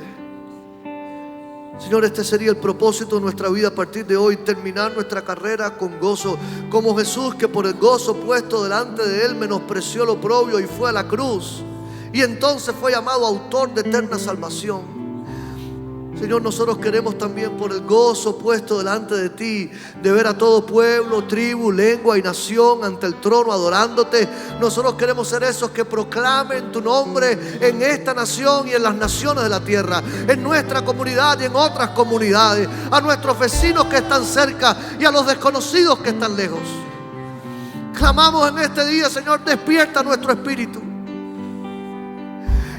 Señor, este sería el propósito de nuestra vida a partir de hoy: terminar nuestra carrera con gozo, como Jesús, que por el gozo puesto delante de Él menospreció lo oprobio y fue a la cruz, y entonces fue llamado autor de eterna salvación. Señor, nosotros queremos también, por el gozo puesto delante de ti, de ver a todo pueblo, tribu, lengua y nación ante el trono adorándote. Nosotros queremos ser esos que proclamen tu nombre en esta nación y en las naciones de la tierra, en nuestra comunidad y en otras comunidades, a nuestros vecinos que están cerca y a los desconocidos que están lejos. Clamamos en este día, Señor, despierta nuestro espíritu.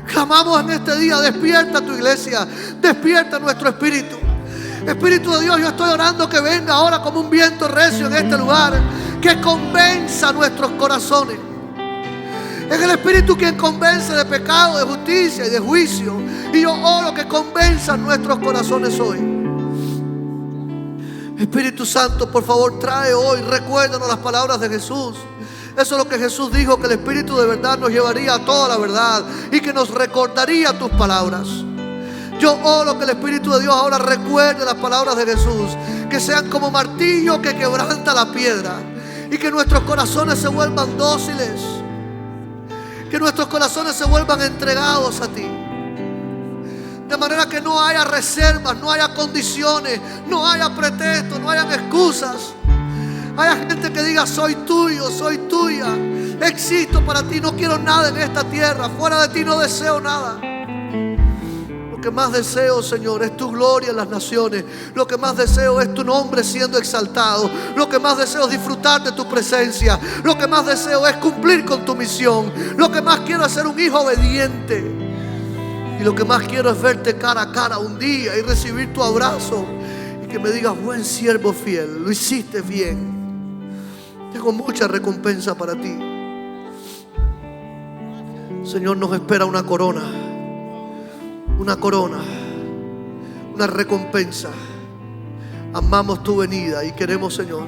Clamamos en este día, despierta tu iglesia, despierta nuestro espíritu. Espíritu de Dios, yo estoy orando que venga ahora como un viento recio en este lugar, que convenza nuestros corazones. Es el Espíritu quien convence de pecado, de justicia y de juicio. Y yo oro que convenza nuestros corazones hoy. Espíritu Santo, por favor, trae hoy, recuérdanos las palabras de Jesús. Eso es lo que Jesús dijo, que el Espíritu de verdad nos llevaría a toda la verdad y que nos recordaría tus palabras. Yo oro que el Espíritu de Dios ahora recuerde las palabras de Jesús, que sean como martillo que quebranta la piedra, y que nuestros corazones se vuelvan dóciles, que nuestros corazones se vuelvan entregados a ti, de manera que no haya reservas, no haya condiciones, no haya pretextos, no haya excusas. Haya gente que diga: soy tuyo, soy tuya, existo para ti, no quiero nada en esta tierra, fuera de ti no deseo nada. Lo que más deseo, Señor, es tu gloria en las naciones. Lo que más deseo es tu nombre siendo exaltado. Lo que más deseo es disfrutar de tu presencia. Lo que más deseo es cumplir con tu misión. Lo que más quiero es ser un hijo obediente. Y lo que más quiero es verte cara a cara un día y recibir tu abrazo y que me digas: buen siervo fiel, lo hiciste bien. Tengo mucha recompensa para ti. Señor, nos espera una corona, una recompensa. Amamos tu venida y queremos, Señor,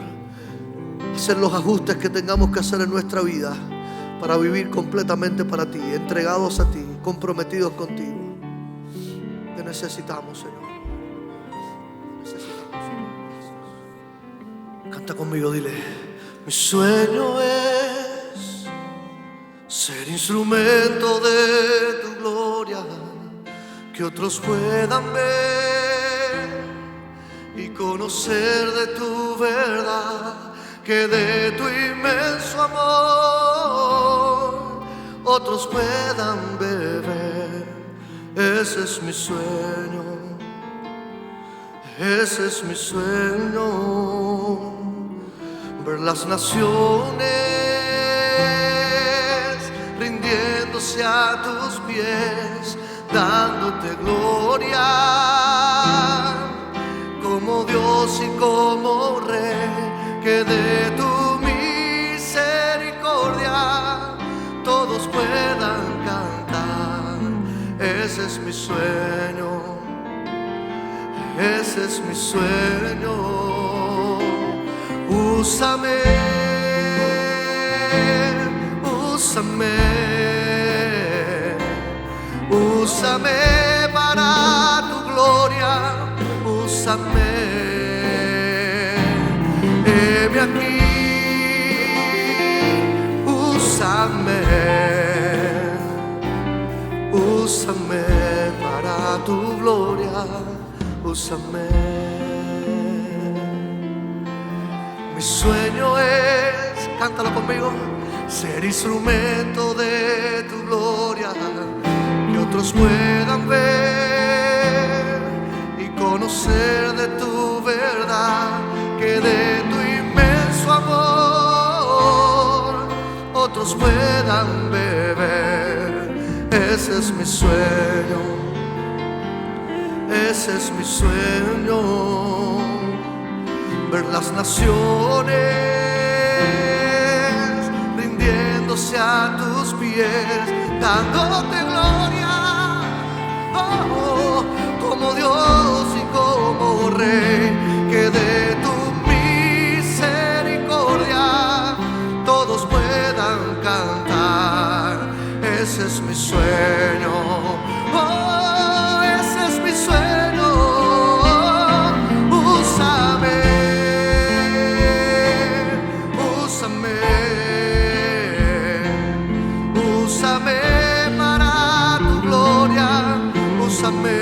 hacer los ajustes que tengamos que hacer en nuestra vida para vivir completamente para ti, entregados a ti, comprometidos contigo. Te necesitamos, Señor. Canta conmigo, dile: mi sueño es ser instrumento de tu gloria, que otros puedan ver y conocer de tu verdad, que de tu inmenso amor otros puedan beber. Ese es mi sueño, ese es mi sueño. Ver las naciones rindiéndose a tus pies, dándote gloria como Dios y como Rey, que de tu misericordia todos puedan cantar. Ese es mi sueño, ese es mi sueño. Úsame, úsame, úsame para tu gloria, úsame. Heme aquí, úsame, úsame para tu gloria, úsame. Mi sueño es, cántalo conmigo, ser instrumento de tu gloria, que otros puedan ver y conocer de tu verdad, que de tu inmenso amor otros puedan beber. Ese es mi sueño, ese es mi sueño. Ver las naciones rindiéndose a tus pies, dándote gloria, oh, como Dios y como Rey, que de tu misericordia todos puedan cantar. Ese es mi sueño, oh, ese es mi sueño. Úsame, úsame para tu gloria, úsame.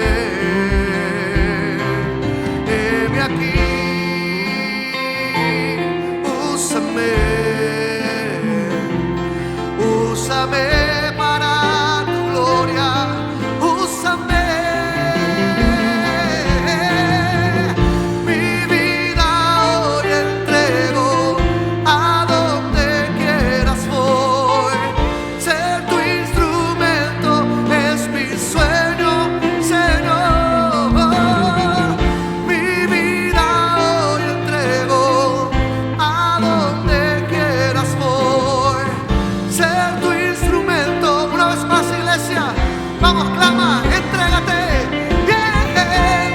Vamos, clama, entrégate.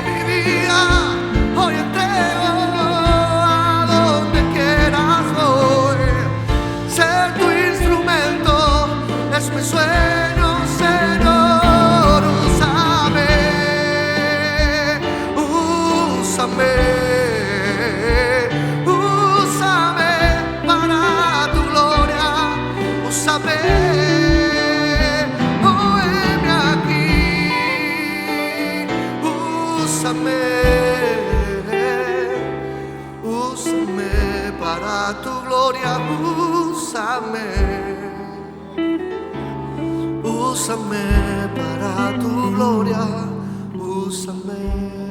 Mi vida hoy entrego, a donde quieras voy. Ser tu instrumento es mi sueño, Señor. Úsame, úsame, úsame para tu gloria. Úsame, óyeme aquí. Úsame, úsame para tu gloria. Úsame, úsame para tu gloria. Úsame.